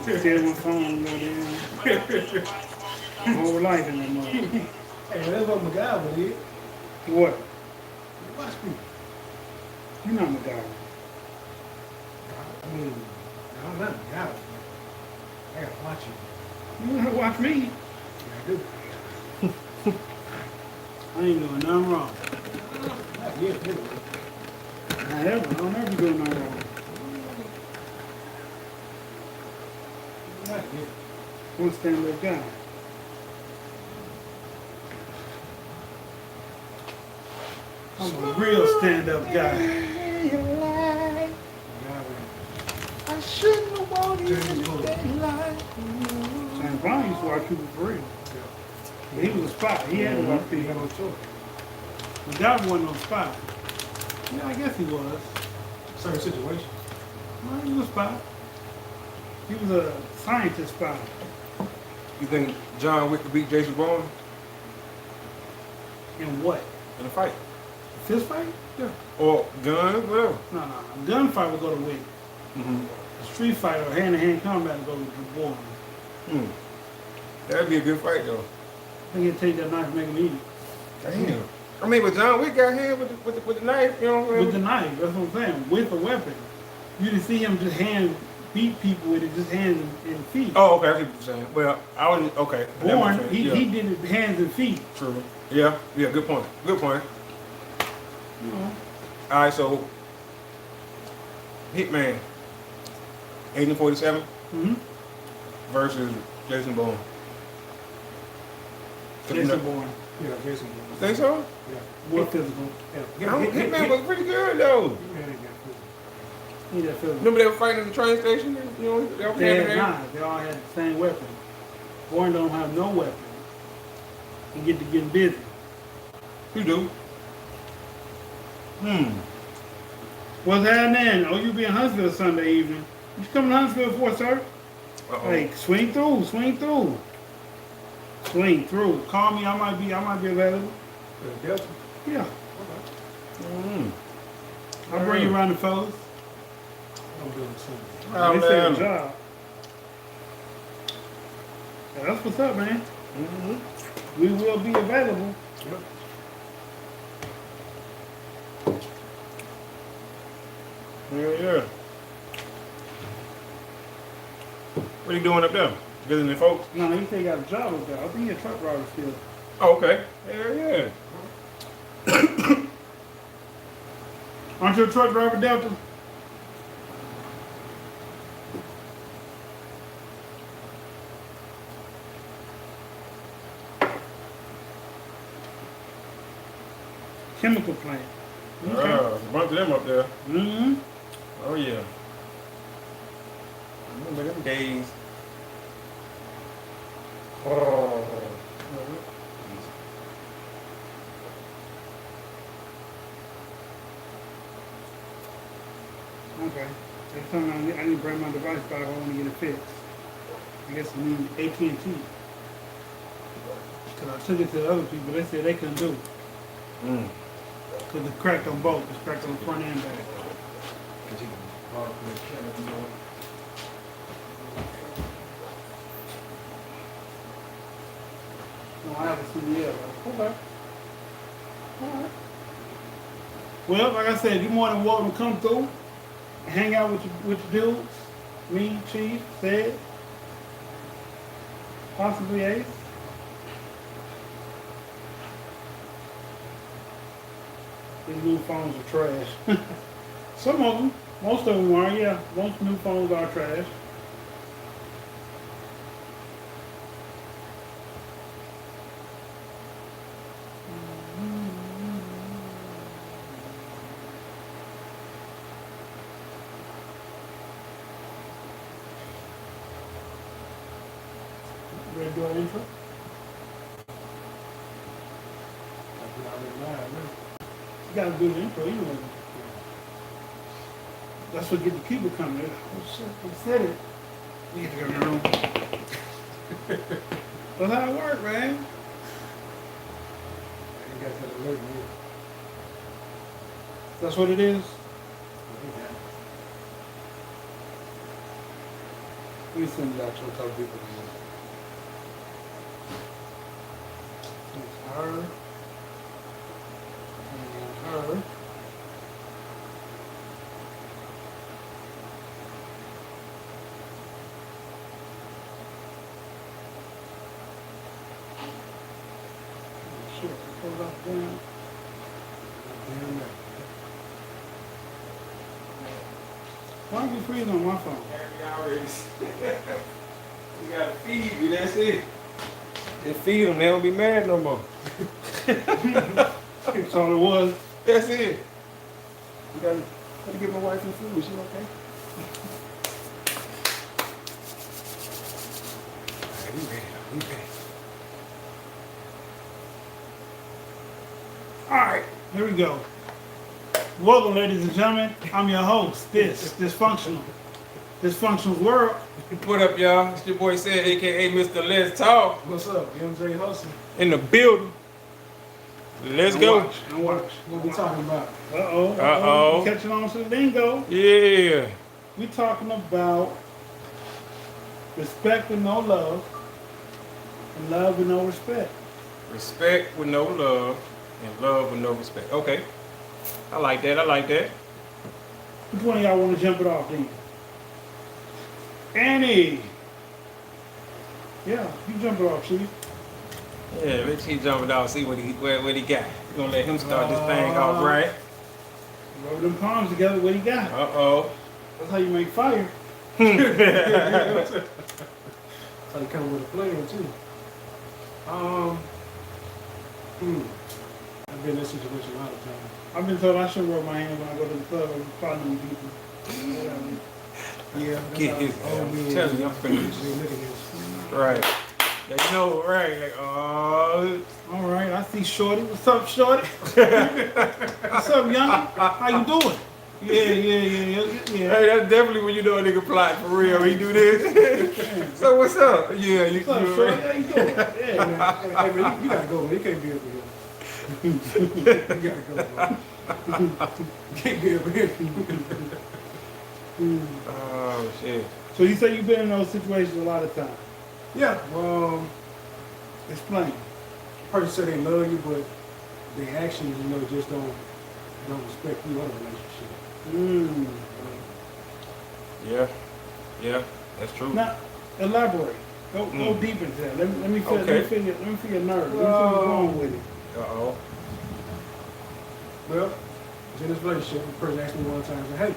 Tell my phone go down. Whole life in that mother. Hey, that's what MacGyver did. What? Watch me. You know McGowan. I mean, I'm not MacGyver. I gotta watch you. You wanna watch me? Yeah, I do. I ain't doing nothing wrong. Not yet, anyway. I don't ever do nothing wrong. Not yet. One stand up guy. I'm a real stand up guy. I shouldn't have wanted you James to Bond. stay like James Brown used to watch people for real. But he was a spy. He had to watch You people. got no choice. But that wasn't no spy. Yeah, I guess he was. Certain situation. Well, he was a spy. He was a scientist spy. You think John Wick could beat Jason Bourne In what? in a fight? Fist fight? Yeah. Or guns, whatever. No, no. A gunfight would go to Wick. Mm-hmm. A street fight or hand-to-hand combat would go to Bourne. Hmm. That'd be a good fight, though. I think he'd take that knife and make him eat it. Damn. I mean, but John Wick got hit with the knife, you know what I mean? With the knife, that's what I'm saying. With a weapon. You didn't see him just hand beat people with it, just hands and feet. Oh, okay, I see what you're saying. Well, I was, okay. That makes Bourne, sense. he Yeah. did it with hands and feet. True. Yeah, good point. Good point. You know. All right, so Hitman, 1847 Mm-hmm. versus Jason Bourne. Jason Bourne. Yeah, Jason Bourne. Think so? Yeah. More physical. Yeah. Hitman was pretty good, though. Hitman ain't got physical. He that physical. Remember they were fighting at the train station? You know, they were They hand had in hand? knives. They all had the same weapon. Bourne don't have no weapon. He get to getting busy. You do. What's happening? Oh, you be in Huntsville Sunday evening. You coming to Huntsville for, sir? Uh-oh. Like, swing through, swing through. Swing through. Call me, I might be available. The Delta. Yeah. Mm. I'll bring you around the fellas. I'm doing the same. Oh, They said man. a job. Yeah, that's what's up, man. Mm-hmm. We will be available. Yep. Yeah. What are you doing up there? Visiting folks? No, he said he got a job up there. I think he's a truck driver still. Oh, okay. Yeah. Aren't you a truck driver, Delta? Chemical plant. A bunch of them up there. Mm-hmm. Oh, yeah. Remember them days. Oh. Okay. They told me I need to bring my device back if I want to get it fixed. I guess I need AT&T. Because I took it to the other people. They said they couldn't do it. Mm. Because it's cracked on both. It's cracked on the front and back. No, I have a CDL. Okay. All right. Well, like I said, you're more than welcome to come through and hang out with your dudes. Me, Chief, Fed, possibly Ace. These new phones are trash. Some of them. Most of them are, yeah. Most new phones are trash. Ready to do an intro? You gotta do the intro anyway. That's what get the people coming. Oh shit, I said it. We get to go in the room. That's how it works, man. That's what it is. Let me send it out to a couple people. It's her. And her. Sure, pull it up down. Damn right. Why are you freezing on my phone? You gotta feed me, that's it. Just feed them, they don't be mad no more. That's all it was. That's it. You gotta get my wife some food, she okay? Alright, we ready, we ready. All right, here we go. Welcome, ladies and gentlemen. I'm your host. Dysfunctional World. What up, y'all? It's your boy Said, aka Mr. Let's Talk, What's up, MJ Hustle? in the building. Let's go. And watch. What we talking about? Uh-oh. Uh-oh. Catching on to the lingo. Yeah. We talking about respect with no love and love with no respect. Respect with no love and love with no respect. Okay. I like that. I like that. Which one of y'all want to jump it off then? Annie. Yeah, you jump it off, Chief. Yeah, let's keep jumping out, see what he got. We're gonna let him start this thing off right. Rub them palms together, what he got? Uh-oh. That's how you make fire. So you come with a plan too. I've been in this situation a lot of times. I've been told I shouldn't rub my hands when I go to the club and follow people. Yeah, Get his I'm telling you, I'm finished. Look at this. Right. Yeah, you know, right. Like, oh. All right, I see Shorty. What's up, Shorty? What's up, young? How you doing? Yeah. Hey, that's definitely when you know a nigga plot for real. He do this. So what's up? Yeah, you What's up, Shorty? How you doing? Yeah. Hey, man, you gotta go, man. You can't be up here. You gotta go, man. You can't be up here. Oh shit. So you say you've been in those situations a lot of times. Yeah, Explain. person say they love you, but their actions, just don't respect you or the relationship. Yeah, that's true. Now, elaborate. Go deep into that. Let me feel your nerve. Let me feel what's wrong with it. Uh-oh. Well, I was in this relationship, the person asked me one time, said, hey,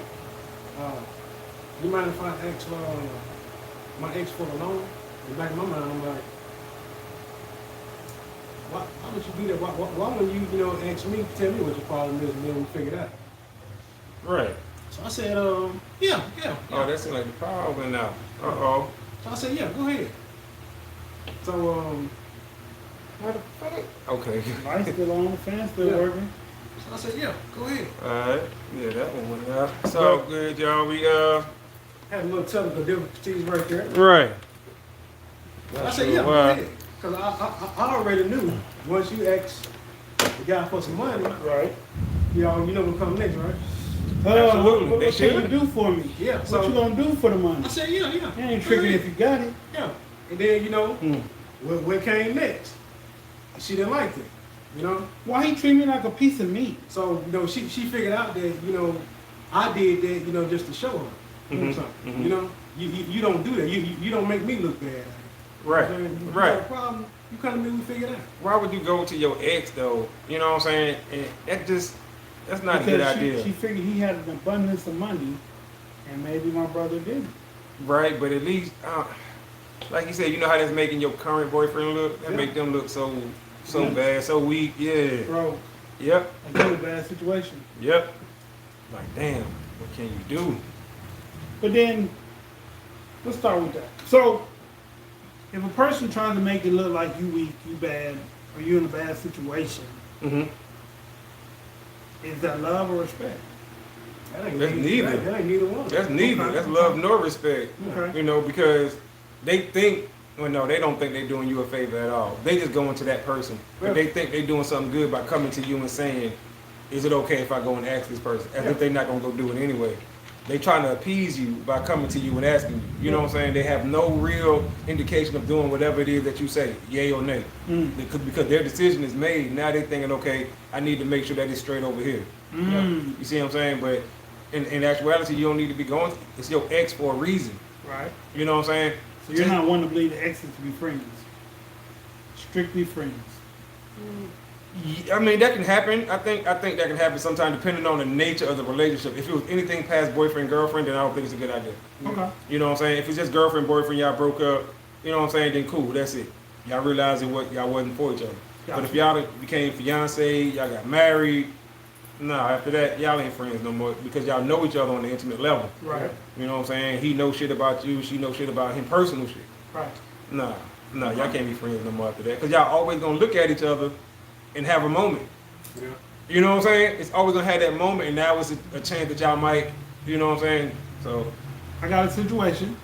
you mind if I ask my ex for a loan? In the back of my mind, I'm like, why would you do that? Why wouldn't you, ask me, tell me what your problem is, and then we figure it out? Right. So I said, yeah. Oh, that seems like the power went now. Uh-oh. So I said, yeah, go ahead. So, What the fuck? Okay. Lights still on, the fan still Yeah. working. I said, yeah, go ahead. Alright. Yeah, that one went out. It's all good, y'all. We Had a little technical difficulties right there. right. I said, yeah, go ahead. Because I already knew once you ask the guy for some money, Right. you know what come next, right? Absolutely. What They can you should. do for me? Yeah, What so- you gonna do for the money? I said, yeah. You ain't tricking if you got it. Yeah. And then, what came next? She didn't like it, Why he treat me like a piece of meat? So, she figured out that, I did that, just to show her. Something. You don't do that. You don't make me look bad. Right. You know, you Right. got a problem, you come to me, we figure it out. Why would you go to your ex though? You know what I'm saying? And that's not a good Because idea. she figured he had an abundance of money, and maybe my brother didn't. Right, but at least, like you said, you know how that's making your current boyfriend look? That Yeah. make them look so Yeah. bad, so weak. Yeah. Bro, Yep. a really bad situation. Yep. Like, damn, what can you do? But then, let's start with that. So, if a person trying to make it look like you weak, you bad, or you in a bad situation, Mm-hmm. is that love or respect? That ain't That's neither. That ain't neither one. That's neither. Okay. That's love nor respect. Okay. You know, because they think, well, no, they don't think they're doing you a favor at all. They just going to that person. But Yeah. they think they're doing something good by coming to you and saying, is it okay if I go and ask this person? As Yeah. if they're not going to go do it anyway. they trying to appease you by coming to you and asking you. You know what I'm saying? They have no real indication of doing whatever it is that you say, yay or nay. Because their decision is made. Now they're thinking, okay, I need to make sure that it's straight over here. You see what I'm saying? But in actuality, you don't need to be going. It's your ex for a reason. Right. You know what I'm saying? So you're not one to believe the exes to be friends. Strictly friends. I mean, that can happen. I think that can happen sometime depending on the nature of the relationship. If it was anything past boyfriend, girlfriend, then I don't think it's a good idea. Okay. You know what I'm saying? If it's just girlfriend, boyfriend, y'all broke up, you know what I'm saying, then cool, that's it. Y'all realizing what y'all wasn't for each other. Gotcha. But if y'all became fiance, y'all got married, after that, y'all ain't friends no more because y'all know each other on the intimate level. Right. You know what I'm saying? He knows shit about you, she knows shit about him, personal shit. Right. Y'all can't be friends no more after that. Because y'all always gonna look at each other and have a moment. Yeah. You know what I'm saying? It's always gonna have that moment, and now it's a chance that y'all might, you know what I'm saying? So, I got a situation.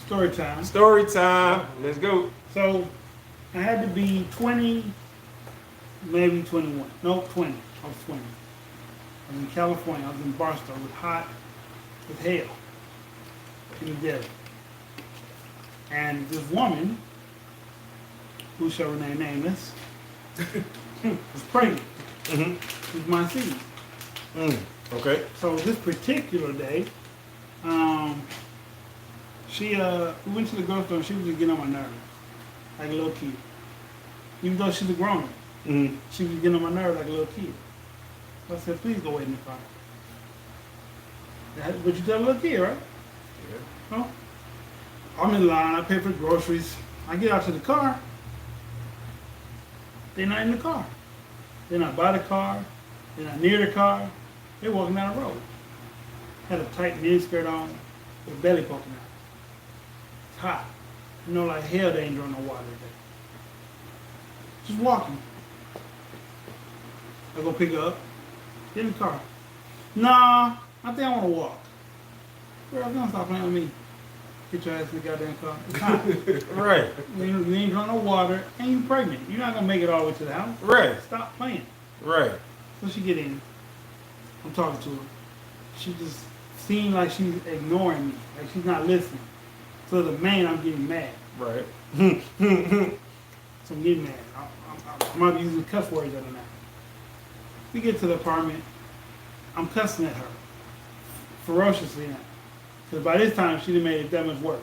Story time. story time. Let's go. So, I had to be 20, maybe 21. No, 20. I was 20. I was in California. I was in Barstow. It was hot as hell in the desert. And this woman, who shall remain nameless, was pregnant with my seed. Okay. So this particular day, we went to the grocery store and she was just getting on my nerves, like a little kid. Even though she's a grown up, she was getting on my nerves like a little kid. So I said, please go wait in the car. But you tell a little kid, right? Yeah. No? I'm in line, I pay for groceries. I get out to the car. They're not in the car. They're not by the car. They're not near the car. They're walking down the road. Had a tight mini skirt on with belly poking out. It's hot. You know, like hell they ain't drawing no water today. Just walking. I go pick her up. Get in the car. Nah, I think I want to walk. Girl, don't stop playing with me. Get your ass in the goddamn car. It's hot. Right. You ain't drawing no water, and you pregnant. You're not gonna make it all the way to the house. Right. Stop playing. Right. So she get in. I'm talking to her. She just seemed like she's ignoring me, like she's not listening. So as a man, I'm getting mad. Right. So I'm getting mad. I might be using cuss words other night. We get to the apartment. I'm cussing at her ferociously now. Because by this time, she done made it that much worse.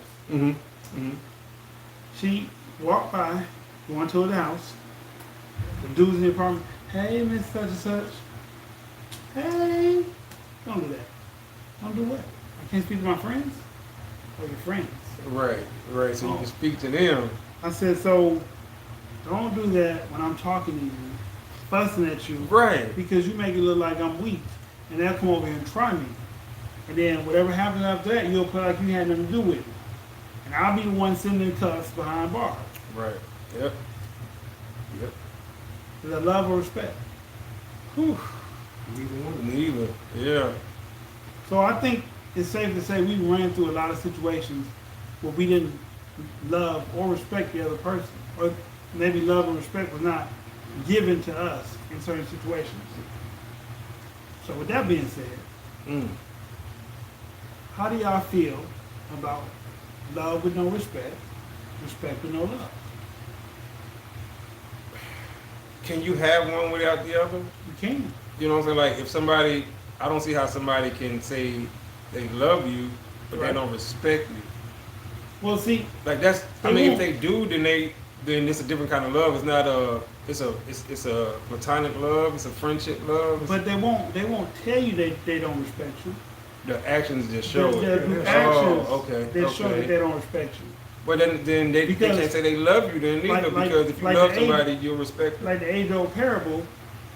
She walked by, going to the house. The dude's in the apartment. Hey, Miss Such and Such. Hey. Don't do that. Don't do what? I can't speak to my friends? Or your friends? Right. Right. So you can speak to them. I said, so don't do that when I'm talking to you, fussing at you. Right. Because you make it look like I'm weak. And they'll come over here and try me. And then whatever happens after that, you'll play like you had nothing to do with it. And I'll be the one sitting in cuffs behind bars. Right. Yep. Yep. Is that love or respect? Whew. Neither. Yeah. So I think it's safe to say we ran through a lot of situations where we didn't love or respect the other person. Or maybe love and respect was not given to us in certain situations. So with that being said, how do y'all feel about love with no respect, respect with no love? Can you have one without the other? You can. You know what I'm saying? Like if somebody, I don't see how somebody can say they love you, but Right. they don't respect you. Well, see, Like that's, I They mean, won't. if they do, then it's a different kind of love. It's not it's a platonic love. It's a friendship love. but they won't tell you they don't respect you. The actions just show Their it. actions, Oh, okay. they show that Okay. they don't respect you. But then they Because- can't say they love you then either, Like- because if you like love the somebody, you'll respect them. Like the age-old parable,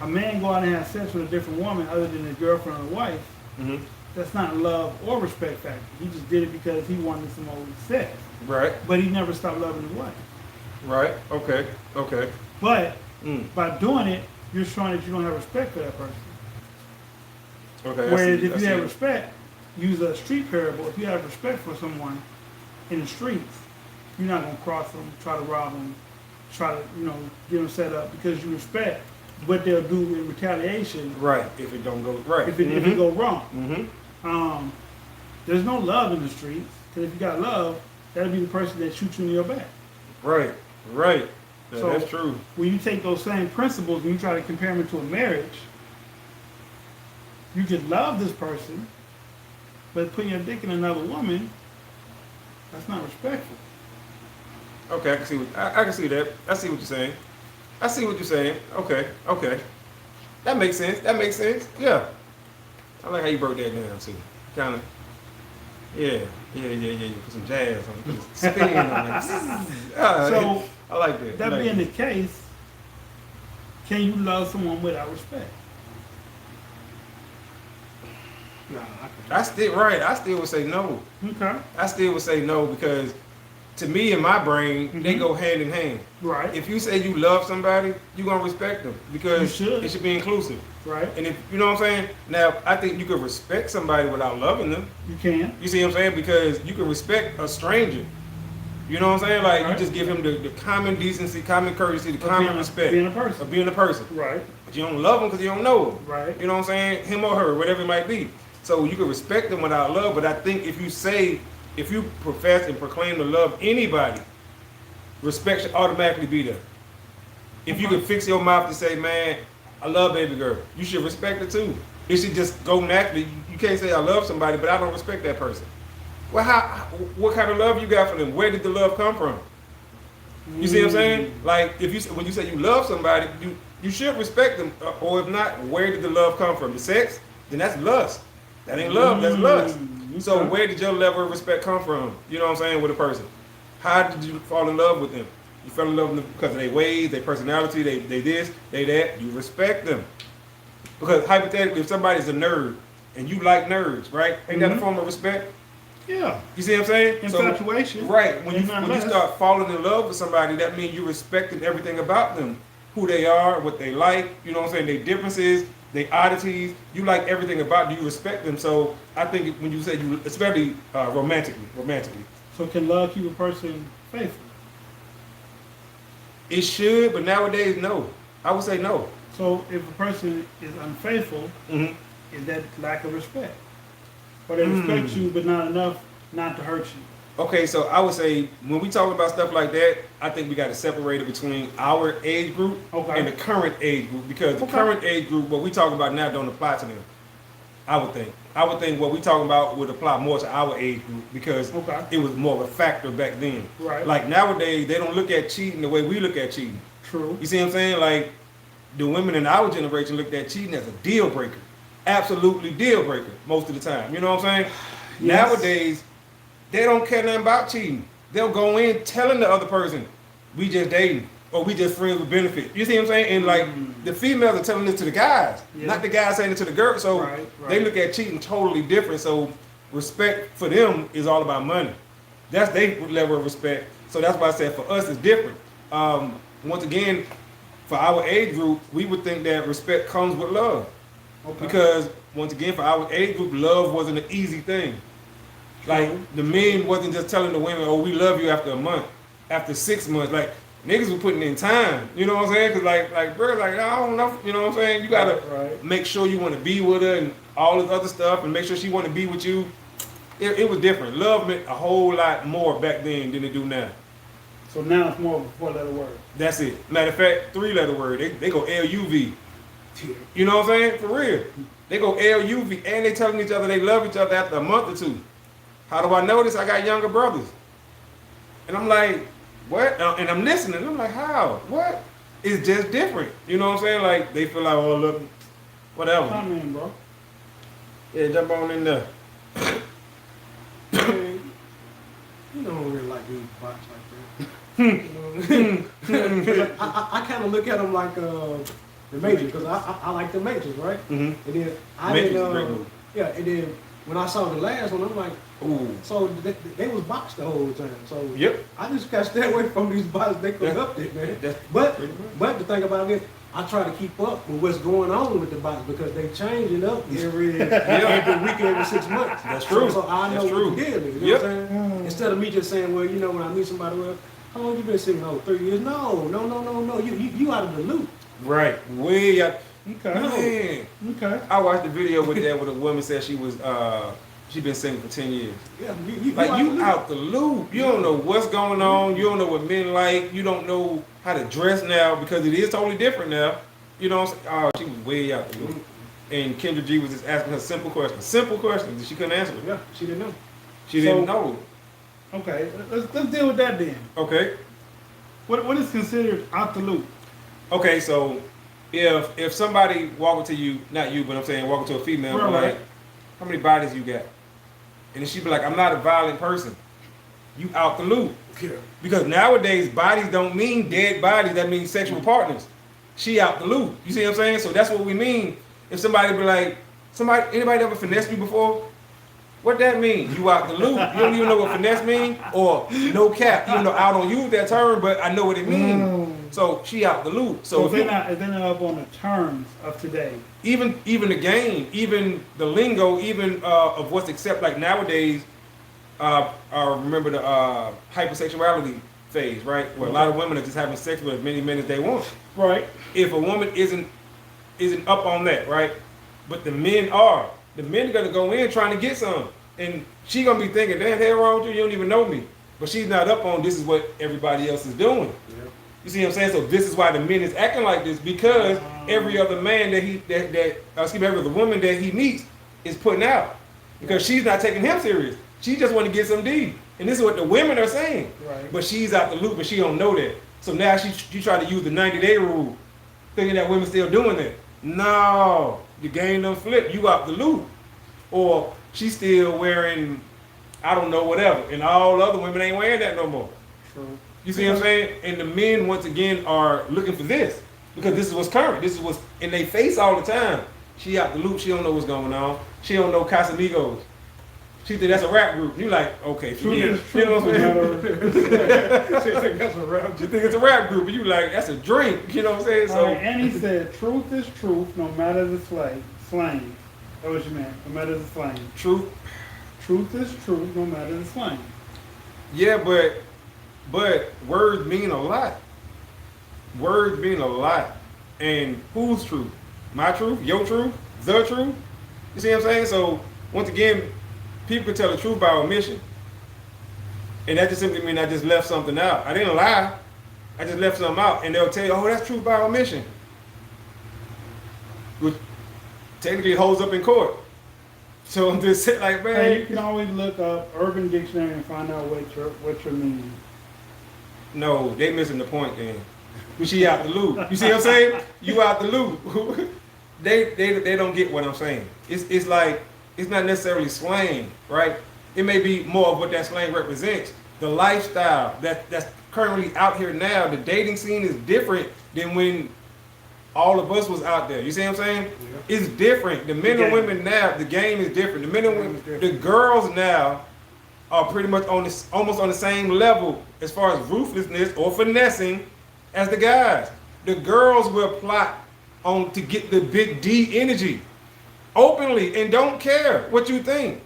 a man go out and have sex with a different woman other than his girlfriend or wife. hmm That's not love or respect factor. He just did it because he wanted some old sex. Right. But he never stopped loving his wife. Right. Okay. Okay. But Mm. by doing it, you're showing that you don't have respect for that person. Okay. I Whereas see- I if you see. have respect, use a street parable. If you have respect for someone in the streets, you're not gonna cross them, try to rob them, try to get them set up because you respect what they'll do in retaliation Right. If it don't go right. if it go wrong. Mm-hmm. There's no love in the streets. Because if you got love, that'll be the person that shoots you in your back. Right. Right. Yeah, So- that's true. When you take those same principles and you try to compare them to a marriage, you could love this person, but putting your dick in another woman, that's not respectful. Okay, I can see what I can see that. I see what you're saying. I see what you're saying. Okay, okay. That makes sense. That makes sense. Yeah. I like how you broke that down too. Kind of. Yeah. You put some jazz on it. Put some spin on it. So, I like that. that I like being that. the case, can you love someone without respect? Nah, I still would say no. Okay. I still would say no because to me in my brain they Mhm. go hand in hand. Right. If you say you love somebody, you're gonna respect them because You should. it should be inclusive. Right. And if you know what I'm saying, now I think you could respect somebody without loving them. You can. You see what I'm saying? Because you can respect a stranger. You know what I'm saying? Like Right. you just give him the common decency, common courtesy, the Of common being- respect being a person. of being a person. Right. But you don't love them because you don't know them. Right. You know what I'm saying? Him or her, whatever it might be. So you can respect them without love, but I think if you profess and proclaim to love anybody, respect should automatically be there. If you can fix your mouth to say, man, I love baby girl, you should respect it too. It should just go naturally. You can't say I love somebody, but I don't respect that person. Well, what kind of love you got for them? Where did the love come from? You see what I'm saying? Like when you say you love somebody, you should respect them, or if not, where did the love come from? The sex? Then that's lust. That ain't love, that's lust. So Okay. where did your level of respect come from? You know what I'm saying, with a person? How did you fall in love with them? You fell in love with them because of their ways, their personality, they this, they that. You respect them. Because hypothetically, if somebody's a nerd and you like nerds, right? Ain't that a Mhm. form of respect? Yeah. You see what I'm saying? Infatuation. Right. When And you nonetheless- start falling in love with somebody, that means you respecting everything about them. Who they are, what they like, you know what I'm saying, their differences, their oddities. You like everything about them, you respect them. So I think when you say you, especially romantically, So can love keep a person faithful? it should, but nowadays, no. I would say no. So if a person is unfaithful, Mhm. is that lack of respect? Or they respect you, but not enough not to hurt you? Okay, so I would say when we talk about stuff like that, I think we got to separate it between our age group Okay. and the current age group because the Okay. current age group, what we talking about now, don't apply to them. I would think what we talking about would apply more to our age group because Okay. it was more of a factor back then. Right. Like nowadays, they don't look at cheating the way we look at cheating. True. You see what I'm saying? Like the women in our generation looked at cheating as a deal breaker, absolutely deal breaker most of the time. You know what I'm saying? Yes. Nowadays, they don't care nothing about cheating. They'll go in telling the other person, we just dating or we just friends with benefit. You see what I'm saying? And like the females are telling this to the guys, Yeah. not the guys saying it to the girls. So Right, they right. look at cheating totally different. So respect for them is all about money. That's their level of respect. So that's why I said for us it's different. Once again, for our age group, we would think that respect comes with love. Okay. Because once again, for our age group, love wasn't an easy thing. Like True. the men wasn't just telling the women, "Oh, we love you" after a month, after 6 months. Like niggas were putting in time. You know what I'm saying? Cause like bro, like I don't know. You know what I'm saying? You gotta Right. make sure you want to be with her and all this other stuff, and make sure she want to be with you. It was different. Love meant a whole lot more back then than it do now. So now it's more of a four-letter word. That's it. Matter of fact, 3-letter word. They go LUV. You know what I'm saying? For real. They go LUV and they telling each other they love each other after a month or two. How do I know this? I got younger brothers. And I'm like, what? And I'm listening. I'm like, how? What? It's just different. You know what I'm saying? Like they feel like, oh look, whatever. Come in, bro. Yeah, jump on in there. Man, you don't really like these bots like that. You know what I mean? I kind of look at them like the Matrix because I like the Matrix, right? Mhm. And then I Matrix didn't, is a great movie. yeah, and then when I saw the last one, I'm like, Ooh. so they was bots the whole time. So Yep. I just gotta stay away from these bots. They corrupt it, man. That's But pretty much. but the thing about it, I try to keep up with what's going on with the bots because they changing up every week, every 6 months. That's true. So I know That's what true. the deal is. You Yep. know what I'm saying? Instead of me just saying, well, you know, when I meet somebody, well, how long you been sitting? Oh, 3 years? No. You out of the loop. Right. Way up. Okay. Man. Okay. I watched the video with that where the woman said she was She been single for 10 years. Yeah, Like you out the loop. You don't know what's going on. You don't know what men like. You don't know how to dress now because it is totally different now. You know what I'm saying? Oh, she was way out the loop. And Kendra G was just asking her simple questions. Simple questions. She couldn't answer them. Yeah, she didn't know. She didn't know. Okay, let's deal with that then. Okay. What is considered out the loop? Okay, so if somebody walking to you, not you, but I'm saying walking to a female, Right. like, how many bodies you got? And then she be like, I'm not a violent person. You out the loop. Yeah. Because nowadays bodies don't mean dead bodies, that means sexual partners. She out the loop. You see what I'm saying? So that's what we mean. If somebody be like, anybody ever finessed you before? What that mean? You out the loop. You don't even know what finesse mean? Or no cap. Even though I don't use that term, but I know what it means. So she out the loop. So if they're not up on the terms of today. even the game, even the lingo, even of what's accepted, like nowadays, I remember the hypersexuality phase, right? Where a lot of women are just having sex with as many men as they want. Right. If a woman isn't up on that, right? But the men are. The men are gonna go in trying to get some. And she gonna be thinking, damn, hell wrong with you? You don't even know me. But she's not up on this is what everybody else is doing. Yeah. You see what I'm saying? So this is why the men is acting like this, because every other man every other woman that he meets is putting out. Because she's not taking him serious. She just want to get some D. And this is what the women are saying. Right. But she's out the loop, but she don't know that. So now she try to use the 90-day rule, thinking that women still doing that. No, the game done flip. You out the loop. Or she's still wearing, I don't know, whatever. And all other women ain't wearing that no more. True. You see what I'm saying? And the men, once again, are looking for this. Because this is what's current. This is what's in their face all the time. She out the loop. She don't know what's going on. She don't know Casamigos. She think that's a rap group. You like, okay, forget it. You know what I'm saying? She think that's a rap. You think it's a rap group, and you like, that's a drink. You know what I'm saying? So, and he said, truth is truth, no matter the slang. That what you meant, no matter the slang. truth. Truth is truth, no matter the slang. Yeah, but words mean a lot. Words mean a lot. And whose truth? My truth? Your truth? The truth? You see what I'm saying? So, once again, people can tell the truth by omission. And that just simply means I just left something out. I didn't lie. I just left something out. And they'll tell you, oh, that's truth by omission. Which technically holds up in court. So I'm just saying, like, man. Hey, you can always look up Urban Dictionary and find out what you're meaning. No, they missing the point then. She out the loop. You see what I'm saying? You out the loop. they don't get what I'm saying. It's like, it's not necessarily slang, right? It may be more of what that slang represents. The lifestyle that's currently out here now, the dating scene is different than when all of us was out there. You see what I'm saying? Yeah. It's different. The men and women now, the game is different. The men and women, the girls now are pretty much almost on the same level as far as ruthlessness or finessing as the guys. The girls will plot on to get the big D energy openly and don't care what you think.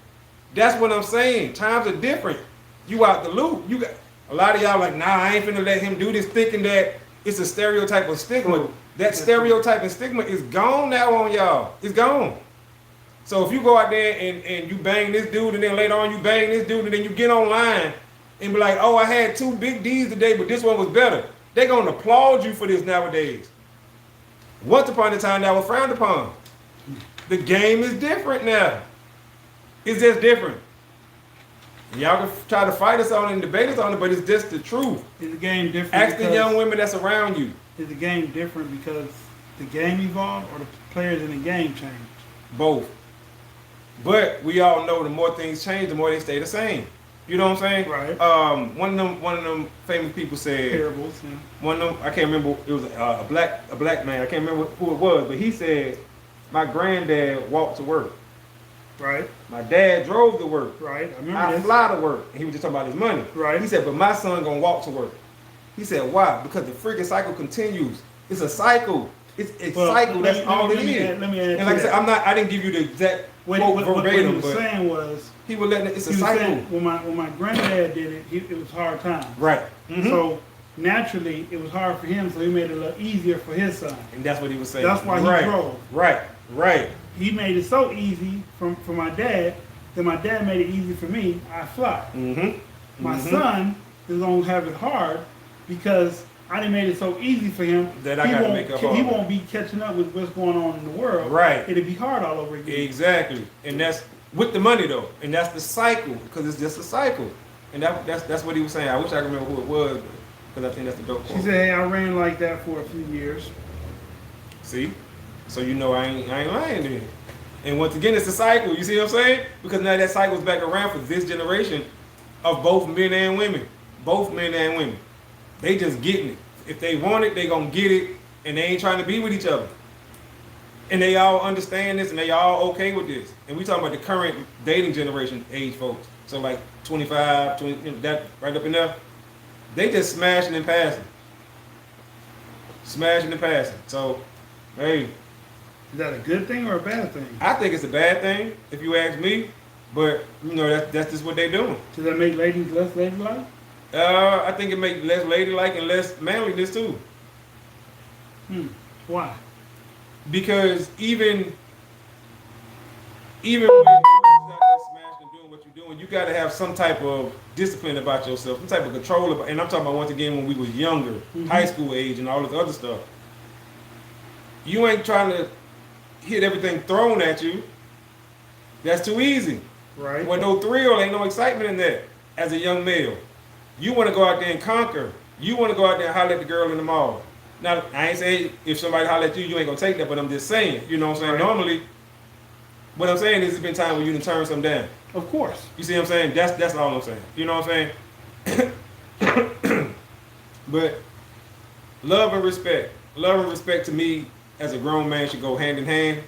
That's what I'm saying. Times are different. You out the loop. You got a lot of y'all like, nah, I ain't finna let him do this, thinking that it's a stereotype of stigma. That stereotype and stigma is gone now on y'all. It's gone. So if you go out there and you bang this dude, and then later on you bang this dude, and then you get online and be like, oh, I had 2 big D's today, but this one was better. They're gonna applaud you for this nowadays. Once upon a time that was frowned upon. The game is different now. It's just different. Y'all can try to fight us on it and debate us on it, but it's just the truth. Is the game different? Ask the young women that's around you. Is the game different because the game evolved or the players in the game changed? Both. But we all know the more things change, the more they stay the same. You know what I'm saying? Right. One of them famous people said. Parables. Yeah. One of them, I can't remember. It was a black man. I can't remember who it was, but he said, "My granddad walked to work. Right. My dad drove to work. Right. I remember I this. fly to work." And he was just talking about his money. Right. He said, "But my son gonna walk to work." He said, "Why? Because the freaking cycle continues. It's a cycle. It's a cycle. That's all it is." Let me add. And like I said, I didn't give you the exact quote verbatim, what he was but saying was he was letting it's a he was cycle. saying, when my granddad did it, it was hard times. Right. Mm-hmm. So naturally, it was hard for him, so he made it a little easier for his son. And that's what he was saying. That's why he drove. Right. He made it so easy for my dad then my dad made it easy for me. I fly. Mm-hmm. My son is gonna have it hard because I done made it so easy for him That I gotta make it hard. He won't be catching up with what's going on in the world. Right. It'll be hard all over again. Exactly. And that's with the money though. And that's the cycle. Because it's just a cycle. And that's what he was saying. I wish I could remember who it was, because I think that's the dope She quote. said, hey, I ran like that for a few years. See? So you know I ain't lying then. And once again, it's a cycle. You see what I'm saying? Because now that cycle's back around for this generation of both men and women. Both men and women. They just getting it. If they want it, they gonna get it, and they ain't trying to be with each other. And they all understand this, and they all okay with this. And we talking about the current dating generation age folks. So like 25, 20, you know, that right up in there. They just smashing and passing. Smashing and passing. So, hey, Is that a good thing or a bad thing? I think it's a bad thing, if you ask me. But, you know, that's just what they doing. Does that make ladies less ladylike? I think it makes less ladylike and less manliness too. Why? Because even when you're out there smashing and doing what you're doing, you got to have some type of discipline about yourself, some type of control about, and I'm talking about once again when we was younger, high school age and all this other stuff. You ain't trying to hit everything thrown at you. That's too easy. Right. With no thrill, ain't no excitement in that as a young male. You want to go out there and conquer. You want to go out there and holler at the girl in the mall. Now, I ain't saying if somebody holler at you, you ain't going to take that, but I'm just saying, you know what I'm saying? Right. Normally, what I'm saying is there's been time when you can turn something down. Of course. You see what I'm saying? That's all I'm saying. You know what I'm saying? But love and respect. Love and respect to me as a grown man should go hand in hand.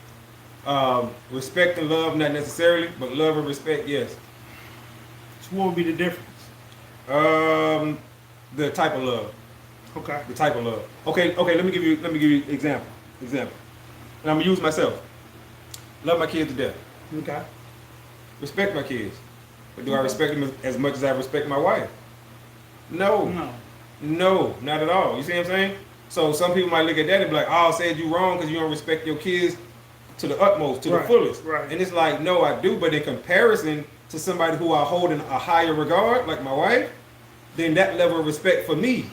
Respect and love, not necessarily, but love and respect, yes. So what would be the difference? The type of love. Okay. The type of love. Okay. Let me give you example. And I'm gonna use myself. Love my kids to death. Okay. Respect my kids. But do I respect them as much as I respect my wife? No. No, not at all. You see what I'm saying? So some people might look at that and be like, "Oh, said you wrong because you don't respect your kids to the utmost, to the fullest." Right. And it's like, no, I do. But in comparison to somebody who I hold in a higher regard, like my wife, then that level of respect for me,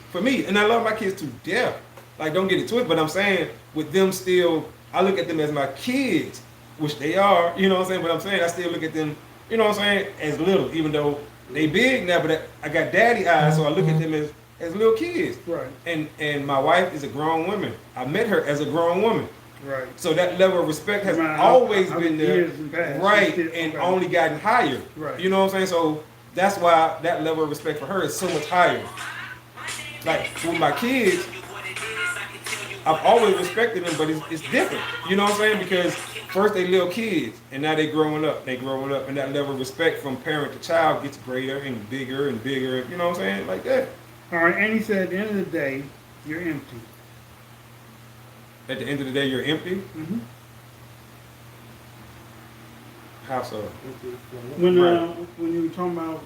and I love my kids to death. Like, don't get it twisted, but I'm saying with them still, I look at them as my kids, which they are, you know what I'm saying? But I'm saying I still look at them, you know what I'm saying, as little, even though they big now, but I got daddy eyes, so I look at them as little kids. Right. And my wife is a grown woman. I met her as a grown woman. Right. So that level of respect has Right. always How been many there, years in past? right, Still- and okay. only gotten higher. Right. You know what I'm saying? So that's why that level of respect for her is so much higher. Like with my kids, I've always respected them, but it's different. You know what I'm saying? Because first they little kids, and now they growing up. And that level of respect from parent to child gets greater and bigger and bigger. You know what I'm saying? Like that. All right. And he said, at the end of the day, you're empty. At the end of the day, you're empty. Mm-hmm. How so? When Right. when you were talking about,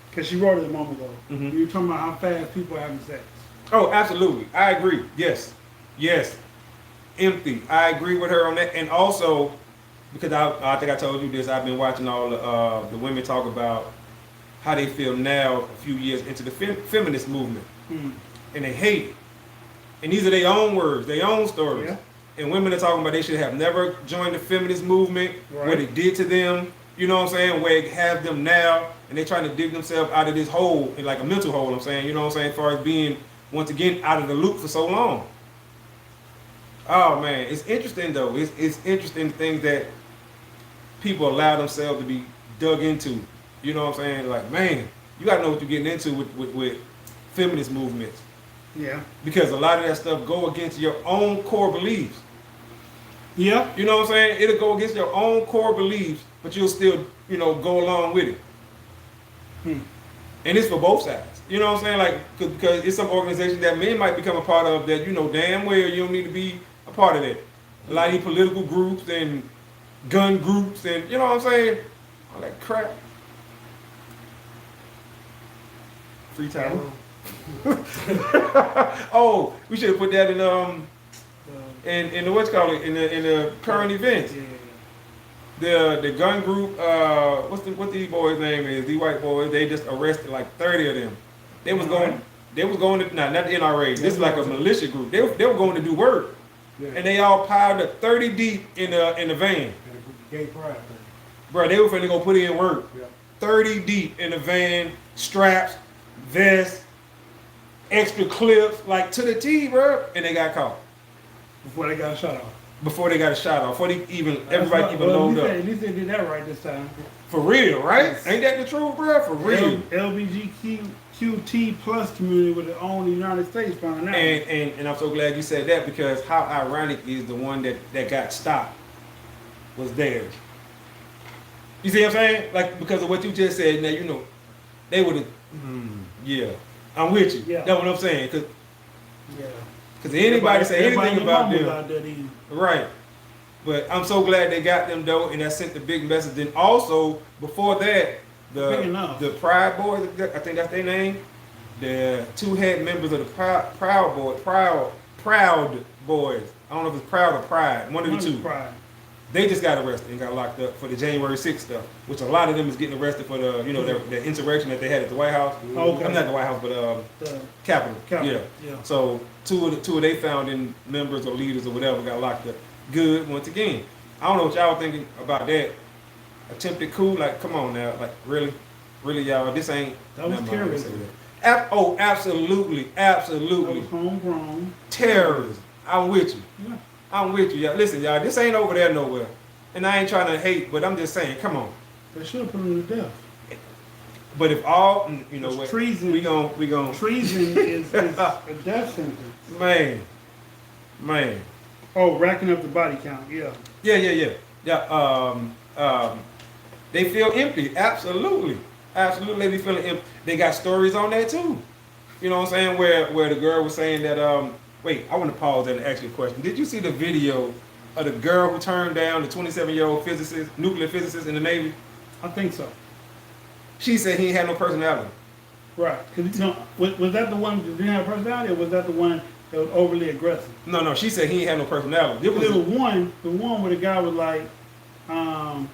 because she wrote it a moment ago, Mhm. you were talking about how fast people are having sex. Oh, absolutely. I agree. Yes. Empty. I agree with her on that. And also, because I think I told you this, I've been watching all the women talk about how they feel now, a few years into the feminist movement. Hmm. And they hate it. And these are their own words, their own stories. Yeah. And women are talking about they should have never joined the feminist movement, Right. what it did to them, you know what I'm saying, where it have them now, and they're trying to dig themselves out of this hole, like a mental hole, I'm saying, you know what I'm saying, as far as being, once again, out of the loop for so long. Oh man, it's interesting though. It's interesting things that people allow themselves to be dug into. You know what I'm saying? Like, man, you gotta know what you're getting into with feminist movements. Yeah. Because a lot of that stuff go against your own core beliefs. Yeah. You know what I'm saying? It'll go against your own core beliefs, but you'll still, go along with it. Hmm. And it's for both sides. You know what I'm saying? Like, because it's some organization that men might become a part of that you know damn well you don't need to be a part of that. A lot of these political groups and gun groups and, you know what I'm saying? All that crap. Free time. Oh, we should have put that in the what's called it in the current events. Yeah. The gun group, what these boys' name is? These white boys, they just arrested like 30 of them. They was going to, not the NRA. This is like a militia group. They were going to do work, Yeah. and they all piled up 30 deep in the van. Gay pride thing. Bro, they were finna go put in work. Yeah. 30 deep in the van, straps, vests, extra clips, like to the T, bro, and they got caught Before they got a shot off. before they got a shot off. Before they everybody even load up. At least they did that right this time. For real, right? Yes. Ain't that the truth, bro? For real. LBGQT plus community with the own United States found out. And I'm so glad you said that, because how ironic is the one that got stopped was theirs. You see what I'm saying? Like, because of what you just said, now you know, they would have, yeah, I'm with you. Yeah. That's what I'm saying. Because Yeah. anybody say anything about them, Out there eating. right. But I'm so glad they got them, though, and that sent the big message. Then also, before that, Big enough. the Pride Boys, I think that's their name, the two head members of the Proud Boys. I don't know if it's Proud or Pride, one of the two. Pride. They just got arrested and got locked up for the January 6th stuff, which a lot of them is getting arrested for the, the insurrection that they had at the White House. Okay. I'm not the White House, but The Capitol. Capitol, Yeah. yeah. So two of they founding members or leaders or whatever got locked up. Good. Once again, I don't know what y'all thinking about that. Attempted coup, like, come on now, like, really, y'all, this ain't. That was never mind, I didn't say terrorism. that. Absolutely, That was homegrown. terrorism. I'm with you. Yeah. I'm with you, y'all. Listen, y'all, this ain't over there nowhere. And I ain't trying to hate, but I'm just saying, come on. They should have put him to death. But if all, you know It's what? treason. We gon' Treason is a death sentence. man. Oh, racking up the body count. Yeah. Yeah. They feel empty. Absolutely. They be feeling empty. They got stories on there too. You know what I'm saying? Where the girl was saying that, wait, I want to pause there and ask you a question. Did you see the video of the girl who turned down the 27-year-old physicist, nuclear physicist in the Navy? I think so. She said he had no personality. Right. Cause was that the one that didn't have personality, or was that the one that was overly aggressive? No. She said he had no personality. There was the one where the guy was like, I'm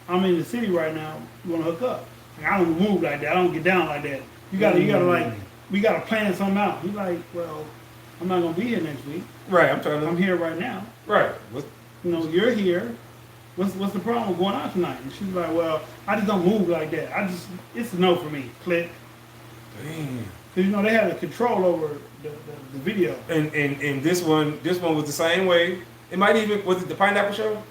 in the city right now. You want to hook up? Like, I don't move like that. I don't get down like that. You gotta like, we gotta plan something out. He's like, well, I'm not gonna be here next week. Right. I'm here right now. Right. You're here. What's the problem with going out tonight? And she's like, well, I just don't move like that. It's a no for me. Click. Damn. Because they had a control over the video. And this one was the same way. It might even, was it the Pineapple Show?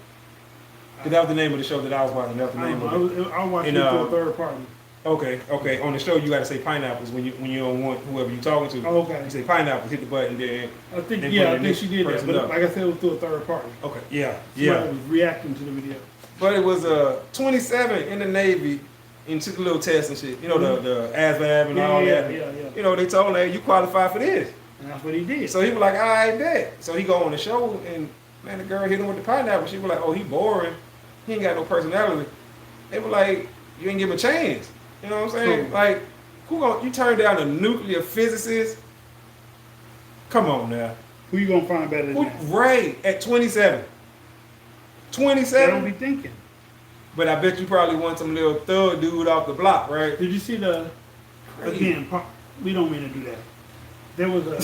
'Cause that was the name of the show that I was watching. That was the I name don't of it. know. I watched it through a third party. Okay. On the show, you got to say pineapples when you don't want whoever you're talking to. Oh, okay. You say pineapples, hit the button, then. I think and she put the did that. person But up. like I said, it was through a third party. Okay. Yeah. Somebody was reacting to the video. But it was 27 in the Navy and took a little test and shit. You know, the ASVAB and all that. Yeah. They told him, hey, you qualify for this. And that's what he did. So he was like, I bet. So he go on the show and man, the girl hit him with the pineapple. She was like, oh, he boring. He ain't got no personality. They were like, you ain't give him a chance. You know what I'm saying? Like, you turn down a nuclear physicist? Come on now. Who you gonna find better than that? Right, at 27. They don't 27? be thinking. But I bet you probably want some little thug dude off the block, right? Did you see Crazy. again, we don't mean to do that. There was a,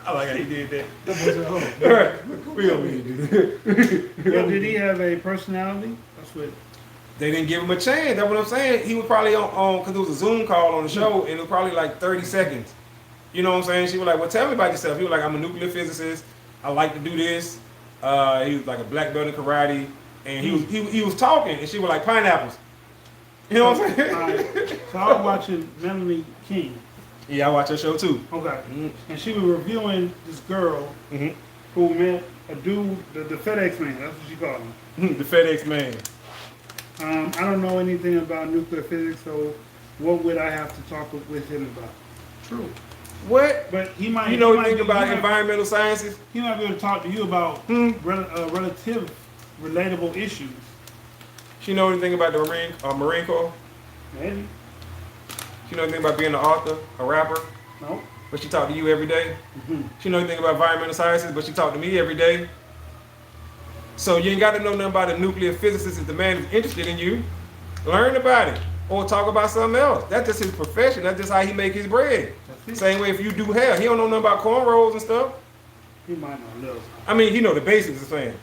I like how he did that. That was at home. Right. We don't need to do that. well, did he have a personality? That's what, They didn't give him a chance. That's what I'm saying. He was probably on because it was a Zoom call on the show, and it was probably like 30 seconds. You know what I'm saying? She was like, well, tell me about yourself. He was like, I'm a nuclear physicist. I like to do this. He was like a black belt in karate. And he was talking, and she was like, pineapples. You know what I'm saying? so I was watching Melanie King. Yeah, I watch her show too. Okay. And she was reviewing this girl who met a dude, the FedEx man. That's what she called him. The FedEx man. I don't know anything about nuclear physics, so what would I have to talk with him about? True. What? But he might. You know he might anything be- about he might- environmental sciences? He might be able to talk to you about relative, relatable issues. She know anything about the Marine Corps? Maybe. She know anything about being an author, a rapper? No. But she talk to you every day? Mhm. She know anything about environmental sciences, but she talk to me every day? So you ain't got to know nothing about a nuclear physicist if the man is interested in you. Learn about it or talk about something else. That's just his profession. That's just how he make his bread. That's it. Same way if you do hair, he don't know nothing about cornrows and stuff. He might know a little. I mean, he know the basics of saying.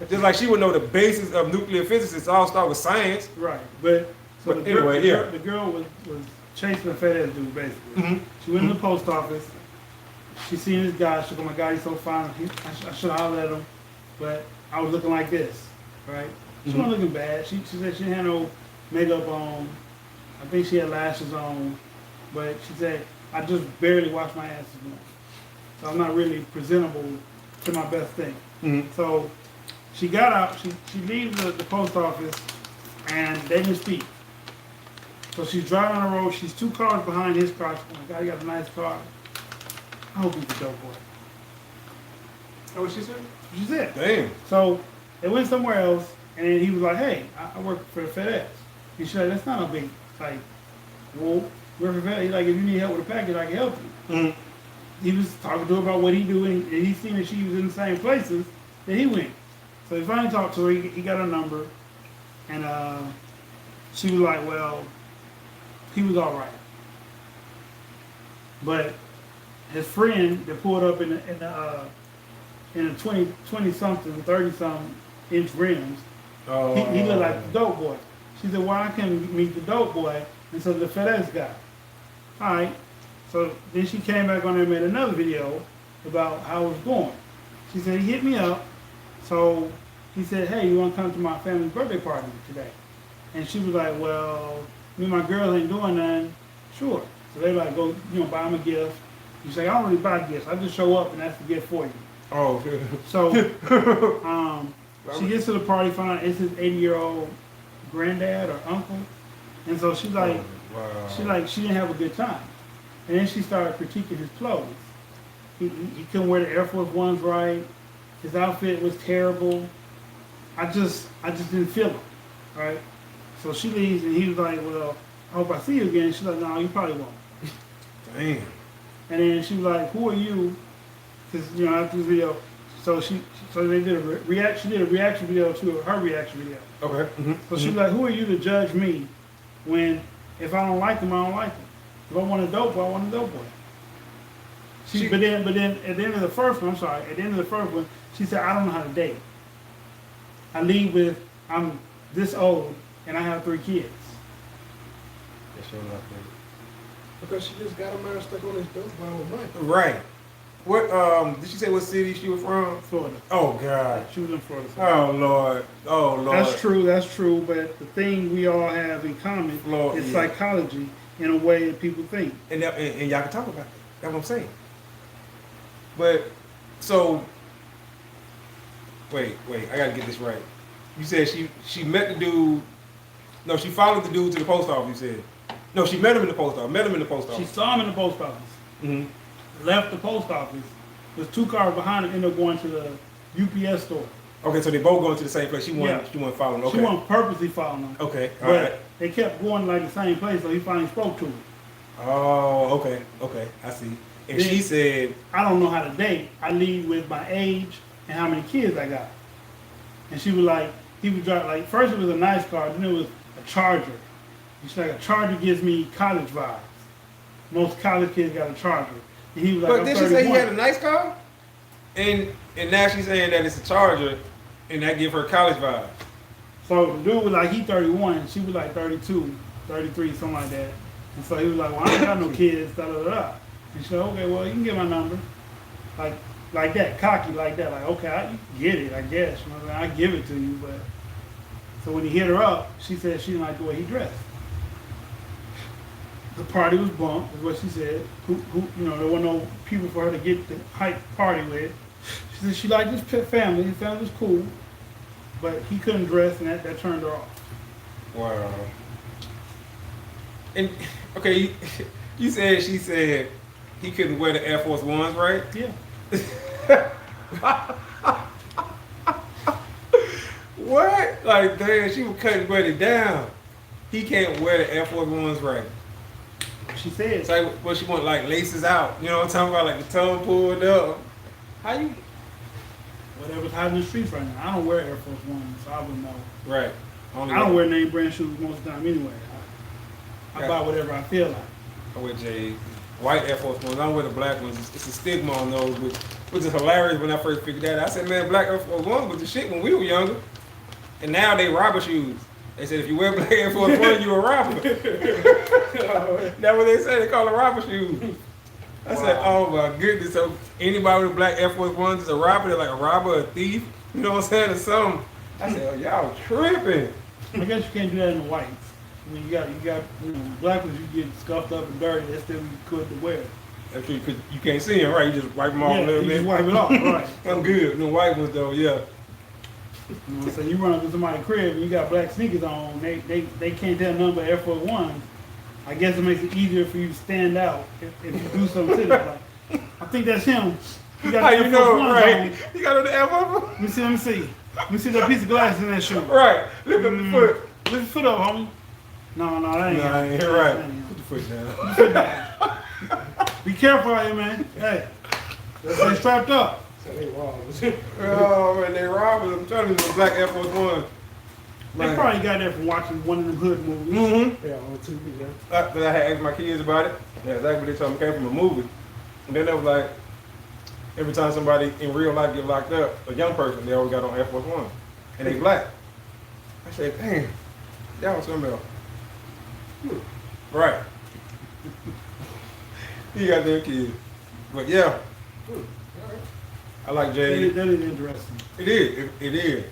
Just like she would know the basics of nuclear physics. It's all start with science. Right, but so But the girl, anyway, yeah. the girl was chasing a FedEx dude basically. Mhm. She went to the post office. She seen this guy. She go, "Oh my God, he's so fine. I should have hollered at him, but I was looking like this, right? She Mhm. wasn't looking bad. She said she didn't have no makeup on. I think she had lashes on, but she said I just barely wash my ass this morning, so I'm not really presentable to my best thing. Mhm. So she got out. She leaves the post office, and they didn't speak. So she's driving on the road. She's 2 cars behind his car. She's like, "Oh my God, you got a nice car. I hope he's a dope boy." Oh, what she said? She said. Damn. So they went somewhere else, and then he was like, "Hey, I work for the FedEx." And she's like, "That's not a big like, well, work for FedEx. He's like, if you need help with a package, I can help you." Mhm. He was talking to her about what he do, and he seen that she was in the same places that he went. So he finally talked to her. He got her number, and she was like, "Well, he was all right." But his friend that pulled up in the 20 something, 30 something inch rims, Oh. he looked like the dope boy. She said, "Well, I can meet the dope boy," and so the FedEx guy. All right. So then she came back on there and made another video about how it was going. She said, "He hit me up." So he said, "Hey, you want to come to my family's birthday party today?" And she was like, "Well, me and my girls ain't doing nothing." Sure. So they like, "Go, buy him a gift." You say, "I don't really buy gifts. I just show up and that's the gift for you." Oh. So she gets to the party, find out it's his 80-year-old granddad or uncle. And so she's like, Wow. she didn't have a good time. And then she started critiquing his clothes. He couldn't wear the Air Force Ones right. His outfit was terrible. I just didn't feel him, right? So she leaves, and he was like, "Well, I hope I see you again." She's like, "No, you probably won't." Damn. And then she was like, "Who are you?" Because after the video, so they did she did a reaction video to her reaction video. Okay. Mhm. So she was like, "Who are you to judge me when if I don't like him, I don't like him. If I want a dope boy, I want a dope boy." But then at the end of the first one, she said, "I don't know how to date. I lead with I'm this old and I have 3 kids." That's your life, baby. Because she just got a man stuck on his dope by with Mike. Right. What did she say what city she was from? Florida. Oh God. She was in Florida. Oh Lord. Oh Lord. That's true. But the thing we all have in common Florida, is yeah. psychology in a way that people think. And y'all can talk about that. That's what I'm saying. But so wait, I gotta get this right. You said she met the dude. No, she followed the dude to the post office. You said. No, she met him in the post office. She saw him in the post office. Mm-hmm. Left the post office. There's 2 cars behind him. Ended up going to the UPS store. Okay, so they both going to the same place. She wasn't following. Okay. She wasn't purposely following him. Okay. All But right. they kept going like the same place, so he finally spoke to her. Oh, okay. I see. And Then- she said, "I don't know how to date. I lead with my age and how many kids I got." And she was like, he was driving, like, first it was a nice car, then it was a Charger. She's like, "A Charger gives me college vibes. Most college kids got a Charger." And he was like, but "I'm then she said he 31. had a nice car? And now she's saying that it's a Charger, and that give her college vibes. So the dude was like, he 31, and she was like 32, 33, something like that. And so he was like, "Well, I ain't got no kids, da da da." And she said, "Okay, well, you can get my number." Like that, cocky like that. Like, okay, I get it, I guess. I give it to you, but. So when he hit her up, she said she didn't like the way he dressed. The party was bumped, is what she said. Who there were no people for her to get the hype party with. She said she liked his family. His family was cool, but he couldn't dress, and that turned her off. Wow. And, okay, she said he couldn't wear the Air Force Ones, right? Yeah. What? Like, damn, she was cutting Buddy down. He can't wear the Air Force Ones right. She said. It's like what she want, like laces out. You know what I'm talking about? Like the tongue pulled up. How you? whatever's hot in the streets right now. I don't wear Air Force Ones, so I wouldn't know. Right. Only I don't wear name brand shoes most of the time anyway. I buy whatever I feel like. I wear J's. White Air Force Ones. I don't wear the black ones. It's a stigma on those, which is hilarious when I first figured that out. I said, man, black Air Force Ones was the shit when we were younger. And now they robber shoes. They said if you wear black Air Force One, you a robber. That's what they say. They call it robber shoes. I said, oh my goodness. So anybody with black Air Force Ones is a robber. They're like a robber, a thief. You know what I'm saying? Or something. I said, oh, y'all tripping. I guess you can't do that in the whites. I mean, you got black ones. You get scuffed up and dirty. That's still good to wear. That's true, because you can't see them, right? You just wipe them off a little you bit. just wipe it off, right? I'm good. The white ones though, yeah. You know what I'm saying? You run up to somebody's crib and you got black sneakers on. They can't tell nothing but Air Force Ones. I guess it makes it easier for you to stand out if you do something to them. Like, I think that's him. You got How the you Air know, Force Ones right? on. You got on the Air Force? Let me see. Let me see that piece of glass in that shoe. Right. Lift up the foot. Lift your foot up, homie. No, that ain't Nah, I him. ain't That right. ain't him. Put the foot down. Sit down. Be careful out here, man. Hey, stay strapped up. So they robbers. Oh man, they robbers. I'm telling you, the black Air Force One. They probably got that from watching one of them hood movies. Mm-hmm. Yeah, on TV, yeah. But I had asked my kids about it. Yeah, exactly what they told me came from a movie. And then they was like, every time somebody in real life get locked up, a young person, they always got on Air Force One. And they black. I said, damn, that was something else. Right. You got them kids. But yeah, I like Jay. That is interesting. It is. It is.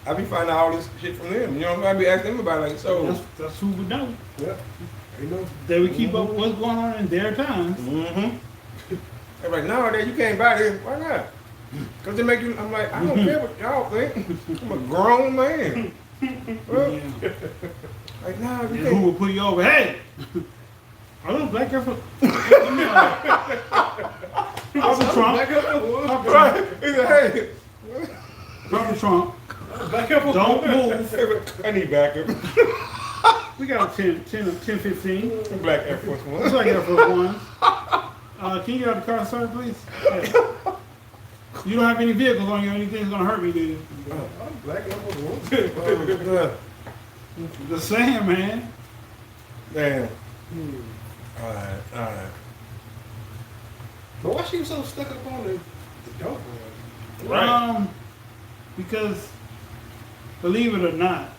I be finding out all this shit from them. You know, I be asking them about it, like, so. That's who we know. Yeah. They know. They would keep up with what's going on in their times. Mm-hmm. They're like, nowadays you can't buy this. Why not? Because they make you, I'm like, I don't care what y'all think. I'm a grown man. Well, Yeah. like, nah, you And can't. who will put you over? Hey! Are those black Air Force? Papa Trump. Right. He said, hey. Papa Trump. Back up. Don't move. I need backup. We got 10, 15. Black Air Force Looks One. like Air Force Ones. Can you get out the car, sir, please? Yeah. You don't have any vehicles on you or anything that's going to hurt me, do you? I'm black up on the wall. Oh, Just saying, man. damn. Alright. But why she was so stuck up on the dope boy? Right. Because, believe it or not,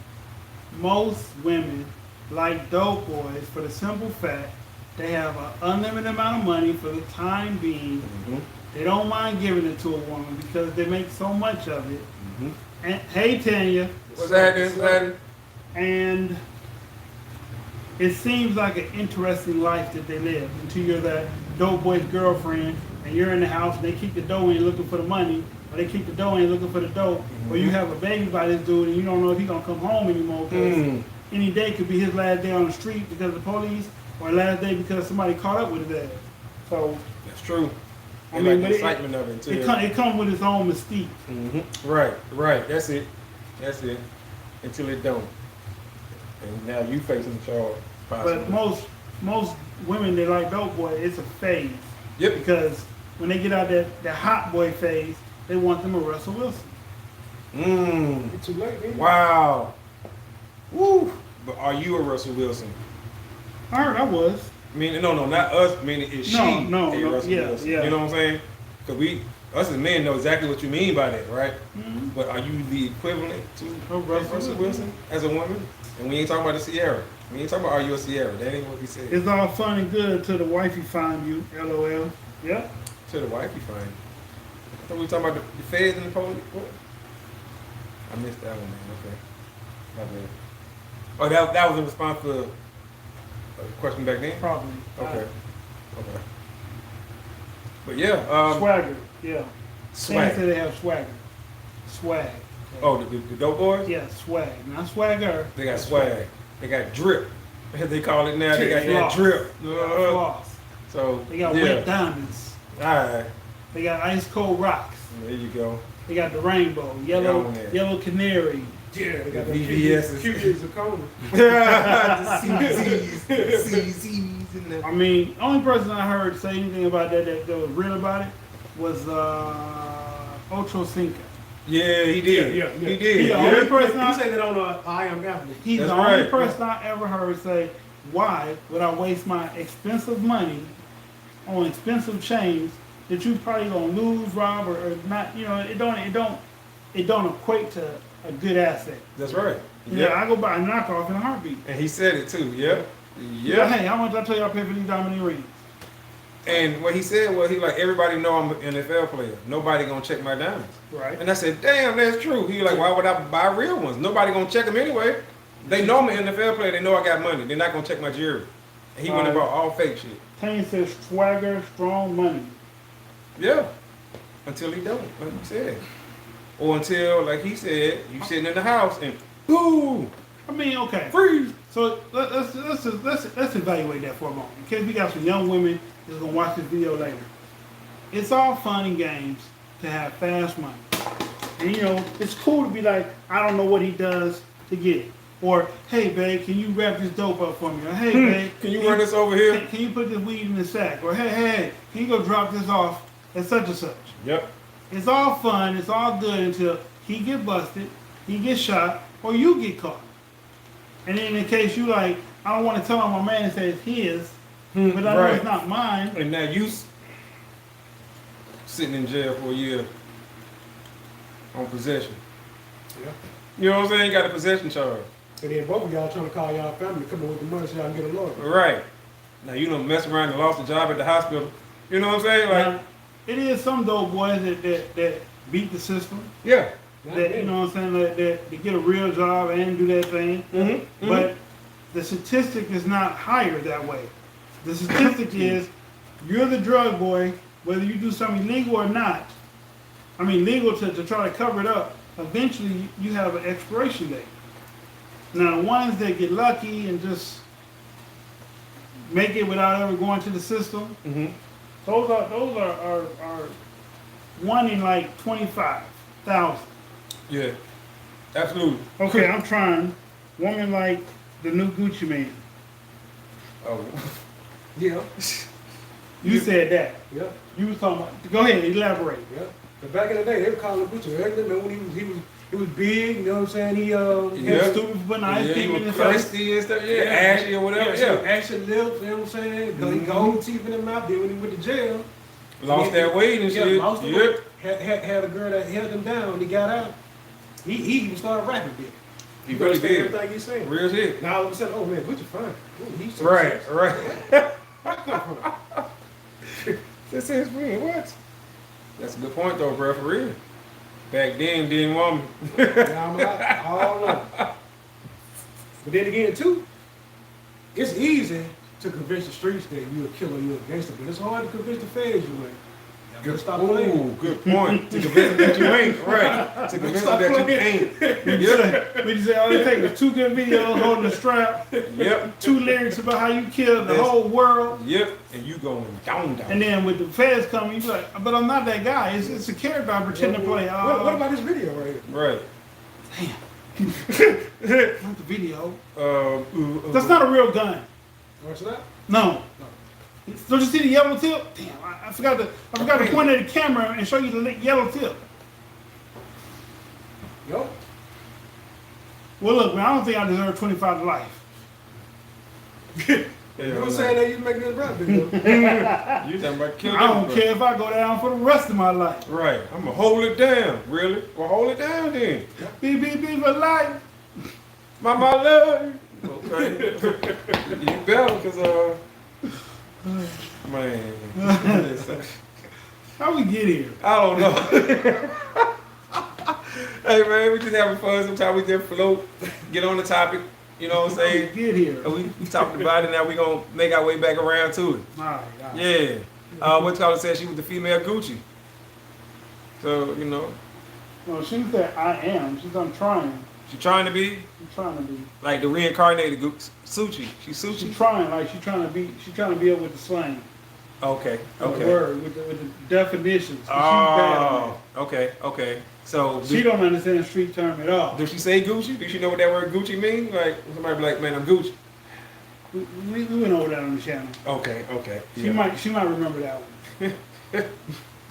most women like dope boys for the simple fact they have an unlimited amount of money for the time being. Mm-hmm. They don't mind giving it to a woman because they make so much of it. Mm-hmm. And hey, Tanya. What's that? And it seems like an interesting life that they live until you're that dope boy's girlfriend and you're in the house and they keep the dough in looking for the money, or they keep the dough in looking for the dough, or you have a baby by this dude and you don't know if he's gonna come home anymore because any day could be his last day on the street because of the police, or last day because somebody caught up with his ass. So That's true. I They mean, like but the excitement of it too. it comes with its own mystique. Mm-hmm. Right. That's it. Until it don't. And now you facing the charge. But most women that like dope boy, it's a phase. Yep. Because when they get out that hot boy phase, they want them a Russell Wilson. It's too late, man. Wow. Woo. But are you a Russell Wilson? I heard I was. I mean, no, not us. I mean, is she No, a Russell yeah, Wilson? yeah. You know what I'm saying? Because us as men know exactly what you mean by that, right? Mm-hmm. But are you the equivalent to Russell Russell Wilson as a woman? And we ain't talking about the Sierra. We ain't talking about are you a Sierra. That ain't what we said. It's all fun and good until the wifey find you. LOL. Yep. To the wife you find. I thought we were talking about the feds and the police. What? I missed that one, man. Okay. My bad. Oh, that was in response to a question back then? Probably. Okay. But yeah, Swagger. Yeah. swag. They say they have swagger. Swag. Oh, the dope boys? Yeah, swag. Not swagger. They got swag. They got drip. As they call it now, they got Floss. that drip. Floss. So They got yeah. wet diamonds. Alright. They got ice cold rocks. There you go. They got the rainbow, yellow canary. Yeah, they got The the VVS's. QJ's of Coleman. The CZs and the I mean, only person I heard say anything about that was real about it was Ocho Cinco. Yeah, he did. Yeah. He did. He the Yeah. only person He said that on I Am Athlete. He's That's the only right. person I ever heard say, "Why would I waste my expensive money on expensive chains that you probably gonna lose, rob, or not?" You know, it don't equate to a good asset. That's right. Yeah, Yeah. I go buy a knockoff in a heartbeat. And he said it too. Yeah. Yeah. Yeah. Hey, how much I tell y'all pay for these diamond rings? And what he said was, he like, everybody know I'm an NFL player. Nobody gonna check my diamonds. Right. And I said, damn, that's true. He like, why would I buy real ones? Nobody gonna check them anyway. They know I'm an NFL player. They know I got money. They're not gonna check my jewelry. And he went and Right. bought all fake shit. Kane says swagger, strong money. Yeah. Until he don't, like you said. Or until, like he said, you sitting in the house and boom, I mean, okay. freeze. So let's evaluate that for a moment. In case we got some young women that's gonna watch this video later. It's all fun and games to have fast money. And you know, it's cool to be like, I don't know what he does to get it. Or, hey babe, can you wrap this dope up for me? Or hey babe, Can you run this over here? Can you put this weed in the sack? Or hey, can you go drop this off at such and such? Yep. It's all fun, it's all good until he get busted, he gets shot, or you get caught. And then in case you like, I don't want to tell him my man and say it's his, but I know Right. it's not mine. And now you sitting in jail for a year on possession. Yeah. You know what I'm saying? You got a possession charge. And then both of y'all trying to call y'all family, come in with the money so y'all can get a lawyer. Right. Now you done mess around and lost a job at the hospital. You know what I'm saying? Like, Now, it is some dope boys that beat the system, yeah. that you know what I'm saying, that get a real job and do that thing. Mm-hmm. But the statistic is not higher that way. The statistic is you're the drug boy, whether you do something illegal or not. I mean, legal to try to cover it up. Eventually, you have an expiration date. Now, the ones that get lucky and just make it without ever going to the system, Mm-hmm. those are one in like 25,000. Yeah. Absolutely. Okay, I'm trying. Woman like the new Gucci man. Oh. Yeah. You said that. Yeah. You was talking about. Go ahead, elaborate. Yeah. But back in the day, they were calling Gucci ugly. Man, when he was big. You know what I'm saying? He Yeah. Stupid for putting ice Yeah, cream you in were his face. crusty and stuff. Yeah, ashy or whatever. Yeah. Ashy lips. You know what I'm saying? Mhm. Gold teeth in the mouth. Then when he went to jail, Lost that weight and yeah, shit. lost the Yep. weight. Had a girl that held him down. When he got out, he even started rapping big. He really did. Everything he's saying. Real shit. Now all of a sudden, oh man, Gucci fine. Ooh, he's so Right, sexy. right. Where it come from? This is me. What? That's a good point though, bro. For real. Back then, didn't want me. Yeah, I'm like, all alone. But then again, too, it's easy to convince the streets that you're a killer, you're a gangster, but it's hard to convince the feds you ain't. Y'all better stop playing. Ooh, good point. To convince them that you ain't. Right. To convince them that you ain't. Yep. We just say all it takes is two good videos holding a strap, Yep. two lyrics about how you killed the Yes. whole world, Yep. And you going down. and then with the feds coming, you be like, but I'm not that guy. It's a character I pretend to play. What about this video right here? Right. Not the video. That's not a real gun. What's that? No. Don't you see the yellow tip? Damn, I forgot to point at the camera and show you the yellow tip. Yo. Well, look, man, I don't think I deserve 25 to life. You were saying that you making this rap video. You talking about killing I don't bro. care if I go down for the rest of my life. Right. I'm gonna hold it down. Really? Well, hold it down then. Beep for life. My love. Okay. You better, cause man. How we get here? I don't know. Hey man, we just having fun. Sometimes we just float, get on the topic. You know what I'm How we saying? get here? We talked about it. Now we gonna make our way back around to it. All right. Yeah. What's called said she was the female Gucci. So you know, No, she said I am. She's I'm trying. she trying to be I'm trying to be. like the reincarnated Suchi. She's She's Suchi. trying, like she's trying to be able with the slang. Okay. The Okay. word with the definitions. 'Cause she's bad on Oh. Okay. Okay. So that. She don't understand the street term at all. does she say Gucci? Does she know what that word Gucci means? Like somebody be like, man, I'm Gucci. We went over that on the channel. Okay. Okay. She might remember that one.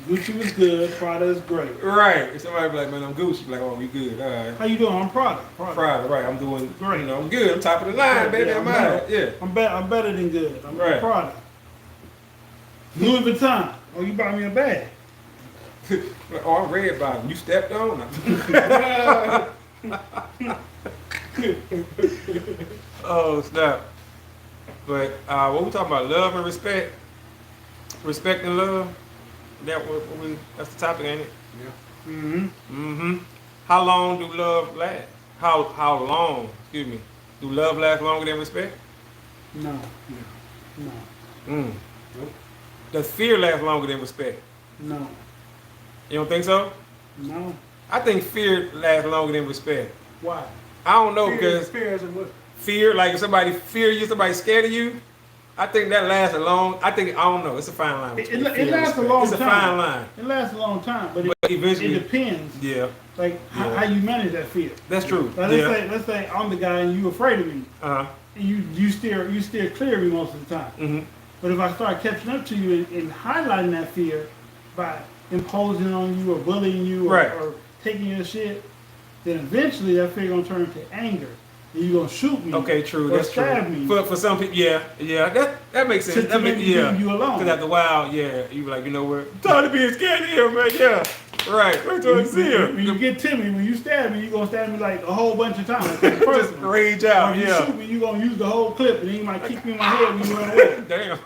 Gucci was good, Prada is great. Right. If somebody be like, man, I'm Gucci. Like, oh, we good. All right. How you doing? I'm Prada. Prada, right. I'm doing, Great. you know, I'm good. I'm top of the line, baby. Yeah, I'm I'm out. Yeah. I'm better than good. I'm Right. Prada. Louis Vuitton. Oh, you bought me a bag. Like, oh, I'm red bottom. You stepped on. Oh, snap. But what we talking about? Love and respect? Respect and love? That's the topic, ain't it? Yeah. Mm-hmm. Mm-hmm. How long do love last? How long, excuse me, do love last longer than respect? No. Yeah. No. Mm. Nope. Does fear last longer than respect? No. You don't think so? No. I think fear lasts longer than respect. Why? I don't know because Fear as in what? fear, like if somebody fear you, somebody scared of you, I think that lasts a long. I don't know. It's a fine line. between It fear and lasts a respect. long It's a time. fine line. It lasts a long time, but But it eventually, depends. yeah, Like Yeah. how you manage that fear. that's true. Like, Yeah. let's say I'm the guy and you afraid of me, Uh huh. and you steer clear of me most of the time. Mm-hmm. But if I start catching up to you and highlighting that fear by imposing on you or bullying you or, Right. or taking your shit, then eventually that fear gonna turn to anger. And you're gonna shoot me. Okay, true. Or That's true. stab me. For some people, yeah. That makes sense. To That make makes, me yeah. leave you alone. Because after a while, yeah, you be like, you know what? I'm tired of being scared of him, man. Yeah. Right. Wait till I see When you him. get to me, when you stab me, you're gonna stab me like a whole bunch of times. Like Just personal. rage Or out. if you Yeah. shoot me, you're gonna use the whole clip, and then you might kick me in my head when you run away. Damn.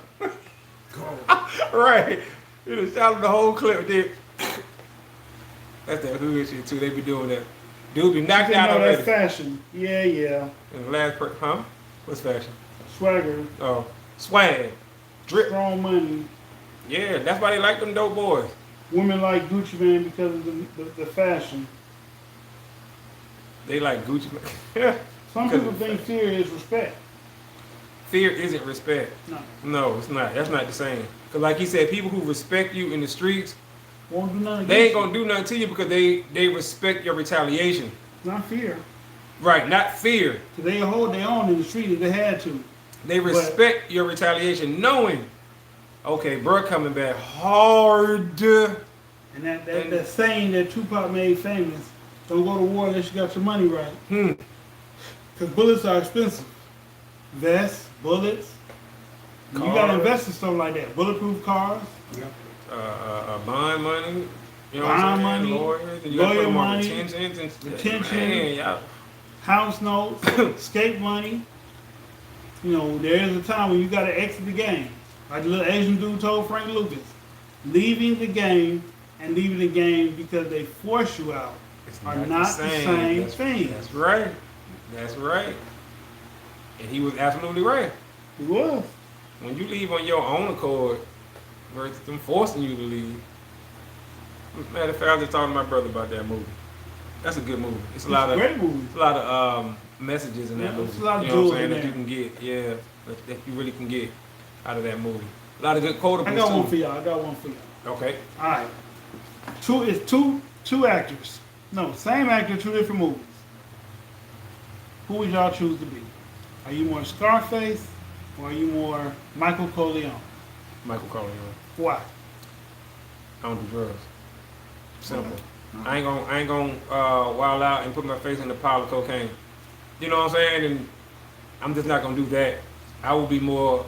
Go. Right. You done shot him the whole clip, dude. That's that hood shit too. They be doing that. Dude be knocked You out know already. that's fashion. Yeah. And the last huh? What's fashion? Swagger, Oh, swag, drip. strong money. Yeah, that's why they like them dope boys. Women like Gucci Man because of the fashion. They like Gucci. Yeah. Some Because people of think fear is respect. Fear isn't respect. No, No, it's not. That's not the same. Cause like he said, people who respect you in the streets, won't do nothing. they ain't against gonna do nothing to you because they respect your retaliation. you. Not fear. Right, not fear. So they hold their own in the street if they had to. They respect your retaliation, knowing, okay, bro, coming back hard. And that saying that Tupac made famous, don't go to war unless you got your money right. Hmm. Because bullets are expensive. Vests, bullets. You Cars. gotta invest in stuff like that. Bulletproof cars. Yeah. Bond money. You know Bond what I'm saying? money, Lawyers. And you gotta put lawyer them on money, retentions and retention. Man, y'all. House notes, skate money. You know, there is a time when you got to exit the game. Like the little Asian dude told Frank Lucas, leaving the game and leaving the game because they force you out It's are not the same That's, thing. That's right. That's right. And he was absolutely right. It was. When you leave on your own accord versus them forcing you to leave. Matter of fact, I was just talking to my brother about that movie. That's a good movie. It's a lot of Great movie. it's a lot of messages in that Yeah, movie. it's a lot of you know what I'm jewels saying? in That there. you can get, yeah, that you really can get out of that movie. A lot of good quotables I got one too. for y'all. I got one for y'all. Okay. All right. Two actors. No, same actor, two different movies. Who would y'all choose to be? Are you more Scarface or are you more Michael Corleone? Michael Corleone. Why? I don't do drugs. Simple. I ain't gonna wild out and put my face in the pile of cocaine. You know what I'm saying? And I'm just not gonna do that. I will be more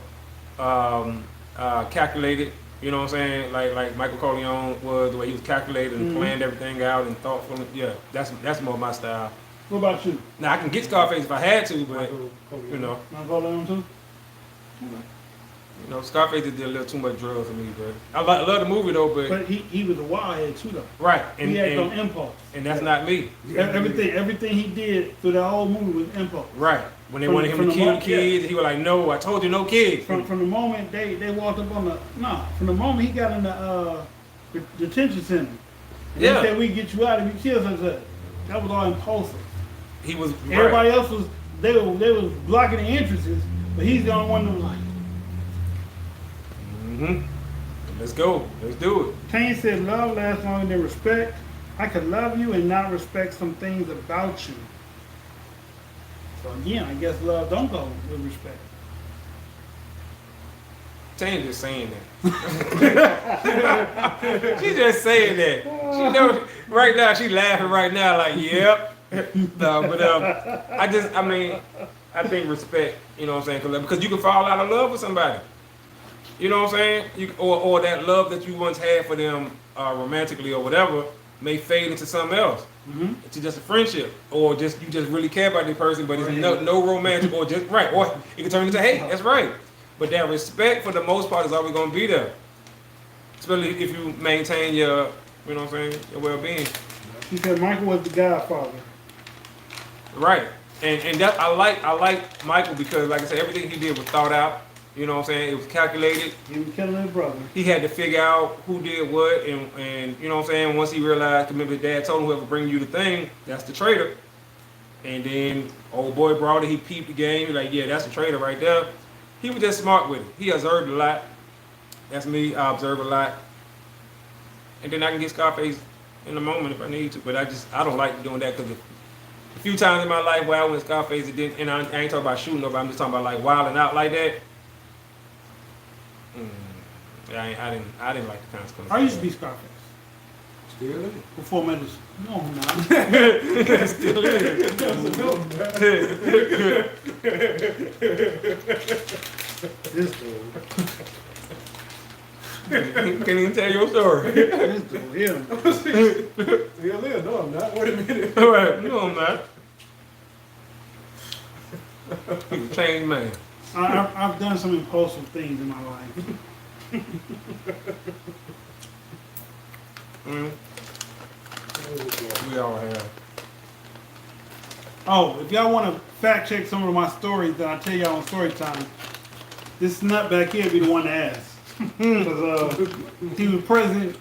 calculated. You know what I'm saying? Like Michael Corleone was, the way he was calculated and planned everything out and thoughtful. Yeah, that's more my style. What about you? Now I can get Scarface if I had to, but Michael Corleone. you know, Michael Corleone too? Scarface just did a little too much drugs for me. But I love the movie though. But But he was a wildhead too though. right, He acted on impulse. and that's not me. Everything he did through that whole movie was impulse. Right. When they From- wanted him from to the kill moment- kids, he was like, "No, I told you, no kids." From the moment they walked up on from the moment he got in the detention center. And Yeah. They said we get you out if you kill such. That was all impulsive. He was right. Everybody else was they was blocking the entrances, but he's the only one that was like. Mm-hmm. Let's go. Let's do it. Kane said, "Love lasts longer than respect. I could love you and not respect some things about you." So again, I guess love don't go with respect. Tanya just saying that. She's just saying that. She knows right now. She laughing right now, like, yep. No, but I think respect. You know what I'm saying? Because you can fall out of love with somebody. You know what I'm saying? Or that love that you once had for them, romantically or whatever, may fade into something else. Mm-hmm. It's just a friendship, or just you just really care about the person, but it's no romantic, or just right, or it can turn into hate. That's right. But that respect, for the most part, is always going to be there, especially if you maintain your, you know what I'm saying, your well-being. He said Michael was the godfather. Right, and that I like Michael because, like I said, everything he did was thought out. You know what I'm saying? It was calculated. He was killing his brother. He had to figure out who did what, and you know what I'm saying. Once he realized, remember, his dad told him, whoever bring you the thing, that's the traitor. And then old boy brought it. He peeped the game. He like, yeah, that's the traitor right there. He was just smart with it. He observed a lot. That's me. I observe a lot. And then I can get Scarface in the moment if I need to. But I don't like doing that because a few times in my life where I went Scarface, and I ain't talking about shooting nobody. I'm just talking about like wilding out like that. I didn't like the consequences. I used to be Scarface. Still is. Before medicine. No, I'm not. Still is. This dude. Can't even tell your story. This dude, him. Still is. No, I'm not. Wait a minute. All right, no, I'm not. He's a changed man. I've done some impulsive things in my life. We all have. Oh, if y'all want to fact check some of my stories that I tell y'all on story time, this nut back here be the one to ask. Because he was present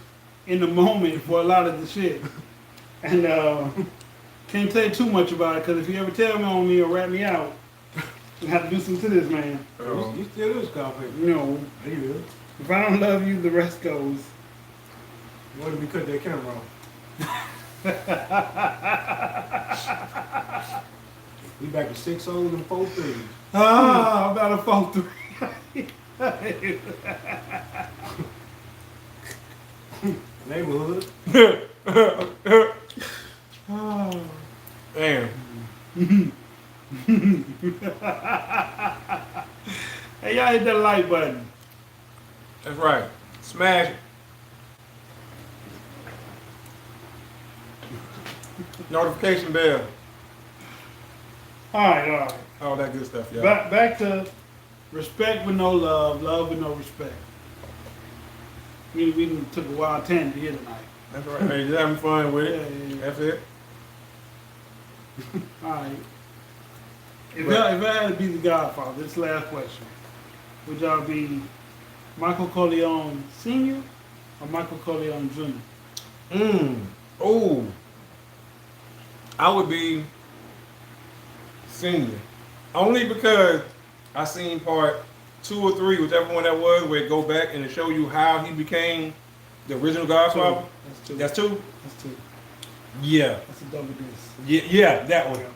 in the moment for a lot of the shit. And can't tell you too much about it, because if you ever tell me on me or rat me out, you have to do something to this man. You still is Scarface. You know, You if I don't love you, the rest goes. What if we cut that camera off? We back to 6 O's and 4 3s. Ah, about a 4-3. Neighborhood. Oh. Damn. Hey, y'all hit that like button. That's right. Smash it. Notification bell. All right. All that good stuff, y'all. Back to respect with no love, love with no respect. We took a wild tangent here tonight. That's right. Hey, just having fun with it. Yeah. That's it. All right. If I had to be the godfather, this last question, would y'all be Michael Corleone Sr. or Michael Corleone Jr.? Oh. I would be senior. Only because I seen part 2 or 3, whichever one that was, where it go back and it show you how he became the original Godfather. That's two. That's 2? Yeah. That's a double disc. Yeah, that one. And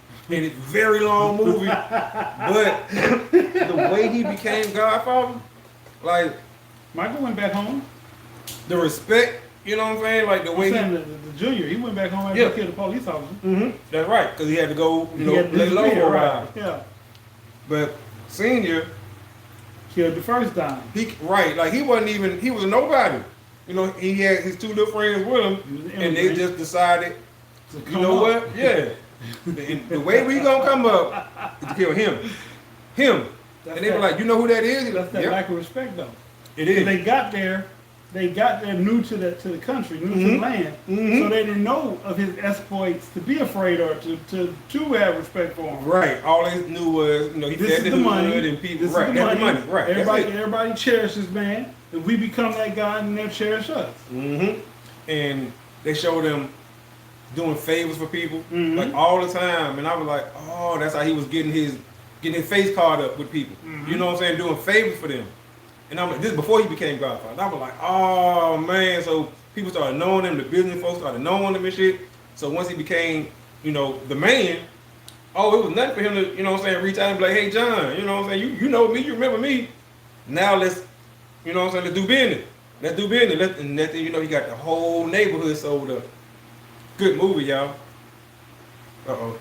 it's a very long movie, but the way he became Godfather, like Michael went back home. the respect, you know what I'm saying? Like the way The junior, he went back home after he killed the police officer. That's right, because he had to go, He had to lay low for a disappear, while. right? Yeah. But senior, Killed the first time. he wasn't even, he was a nobody. You know, he had his 2 little friends with him, He was an and they immigrant. just decided, To you come know up. what? Yeah. the way we gonna come up is to kill him. That's And they were that- like, you know who that is? He That's was, that yep, lack of respect, though. it Because is. they got there new to the country, new to the Mhm. land, Mhm. so they didn't know of his exploits to be afraid or to have respect for him. Right. All they knew was, he This fed is the the money. hood and people. This Right. is the That's money. the money. Right. Everybody cherishes man. If we become that guy, then they'll cherish us. And they showed him doing favors for people Mhm. like all the time, and I was like, oh, that's how he was getting his face caught up with people. Mhm. You know what I'm saying? Doing favors for them. And I'm like, this is before he became Godfather. I was like, oh man. So people started knowing him. The business folks started knowing him and shit. So once he became, the man, oh, it was nothing for him to, reach out and be like, hey, John, you know what I'm saying? You know me, you remember me. Now let's You know what I'm saying? Let's do business. Let's do business. And next thing you know, you got the whole neighborhood sold up. Good movie, y'all. Uh-oh.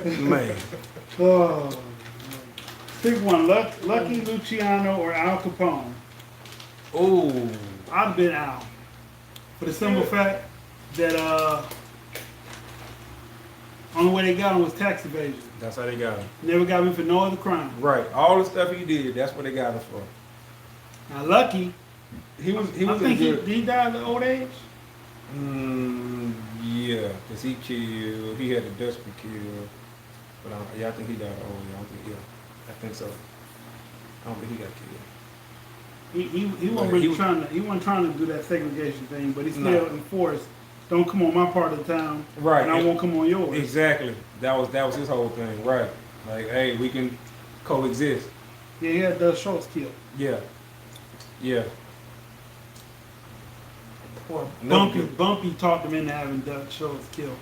Man. Oh, pick one, Lucky Luciano or Al Capone. Oh. I've been Al. For the simple fact that only way they got him was tax evasion. That's how they got him. Never got me for no other crime. Right. All the stuff he did, that's what they got him for. Now Lucky, He was I think he died at old age. Yeah, because he had the Dutchman killed. But I think he died old. I think so. I don't think he got killed. He wasn't really trying to do that segregation thing, but he still No. enforced, don't come on my part of the town, Right. and I won't come on yours. Exactly. That was his whole thing. Right. Like, hey, we can coexist. Yeah, he had Doug Schultz killed. Yeah. Yeah. Or No. Bumpy talked him into having Doug Schultz killed.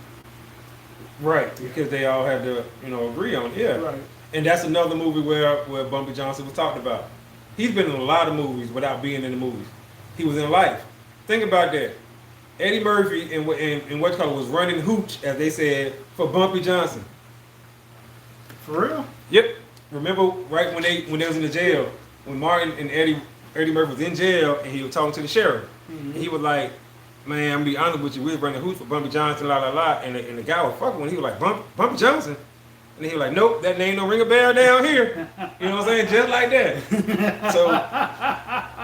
Right. Because they all had to, agree on it. Yeah. Right. And that's another movie where Bumpy Johnson was talked about. He's been in a lot of movies without being in the movies. He was in Life. Think about that. Eddie Murphy and what's called was running hooch, as they said, for Bumpy Johnson. For real? Yep. Remember right when they was in the jail, when Martin and Eddie Murphy was in jail and he was talking to the sheriff. Mhm. And he was like, man, I'm gonna be honest with you, we was running hooch for Bumpy Johnson, la la la. And the guy was fucking when he was like, Bumpy Johnson? And he was like, nope, that name don't ring a bell down here. You know what I'm saying? Just like that. So,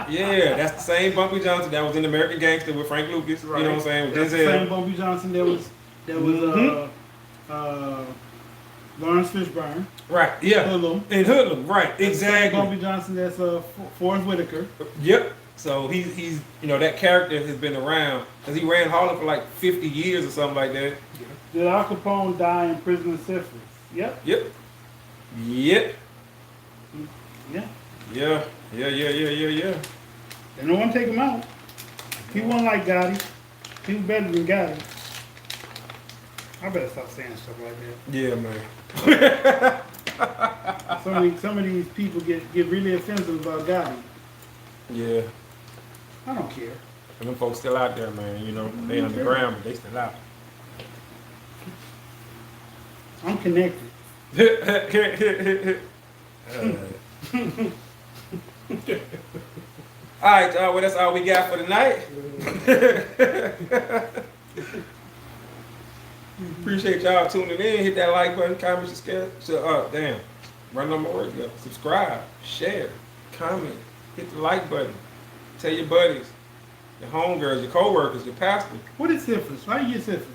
yeah, that's the same Bumpy Johnson that was in American Gangster with Frank Lucas. Right. You know what I'm saying? With That's the Denzel. same Bumpy Johnson that was Lawrence Fishburne. Right, yeah. Hoodlum. In Hoodlum, right, Same exactly. Bumpy Johnson that's Forrest Whitaker. Yep. So he's that character has been around because he ran Harlem for like 50 years or something like that. Did Al Capone die in prison with syphilis? Yep. Yep. Yeah. Yeah. And no one take him out. He wasn't like Gotti. He was better than Gotti. I better stop saying stuff like that. Yeah, man. Some of these people get really offensive about Gotti. Yeah. I don't care. And them folks still out there, man. They underground, but they still out. I'm connected. All right, y'all. Well, that's all we got for tonight. Appreciate y'all tuning in. Hit that like button, comment, subscribe. Run on my words up. Subscribe, share, comment, hit the like button. Tell your buddies, your homegirls, your co-workers, your pastor. What is syphilis? Why do you get syphilis?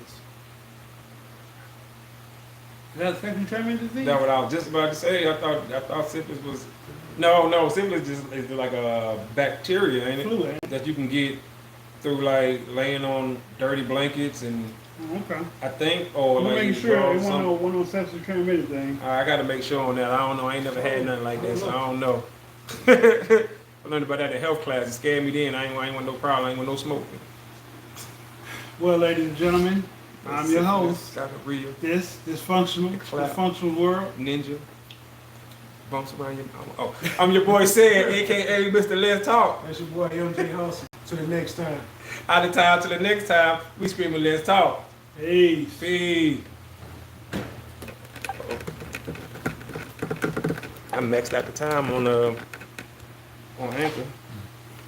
Is that a sexually transmitted disease? That's what I was just about to say. I thought syphilis was no, syphilis is like a bacteria, ain't it? Flu, ain't it? That you can get through like laying on dirty blankets and Oh, okay. I think or I'm like making sure draw it some- wasn't no sexually transmitted thing. I gotta make sure on that. I don't know. I ain't never had nothing like that, so I don't know. I learned about that in health class. It scared me then. I ain't want no problem. I ain't want no smoking. Well, ladies and gentlemen, I'm your host. Got a real This dysfunctional world. ninja. Bumps around your mouth. Oh, I'm your boy Said, aka Mr. Let's Talk. That's your boy MJ Hustle. Till the next time. Out of time till the next time, we screaming Let's Talk. Peace. Peace. I maxed out the time on Anchor.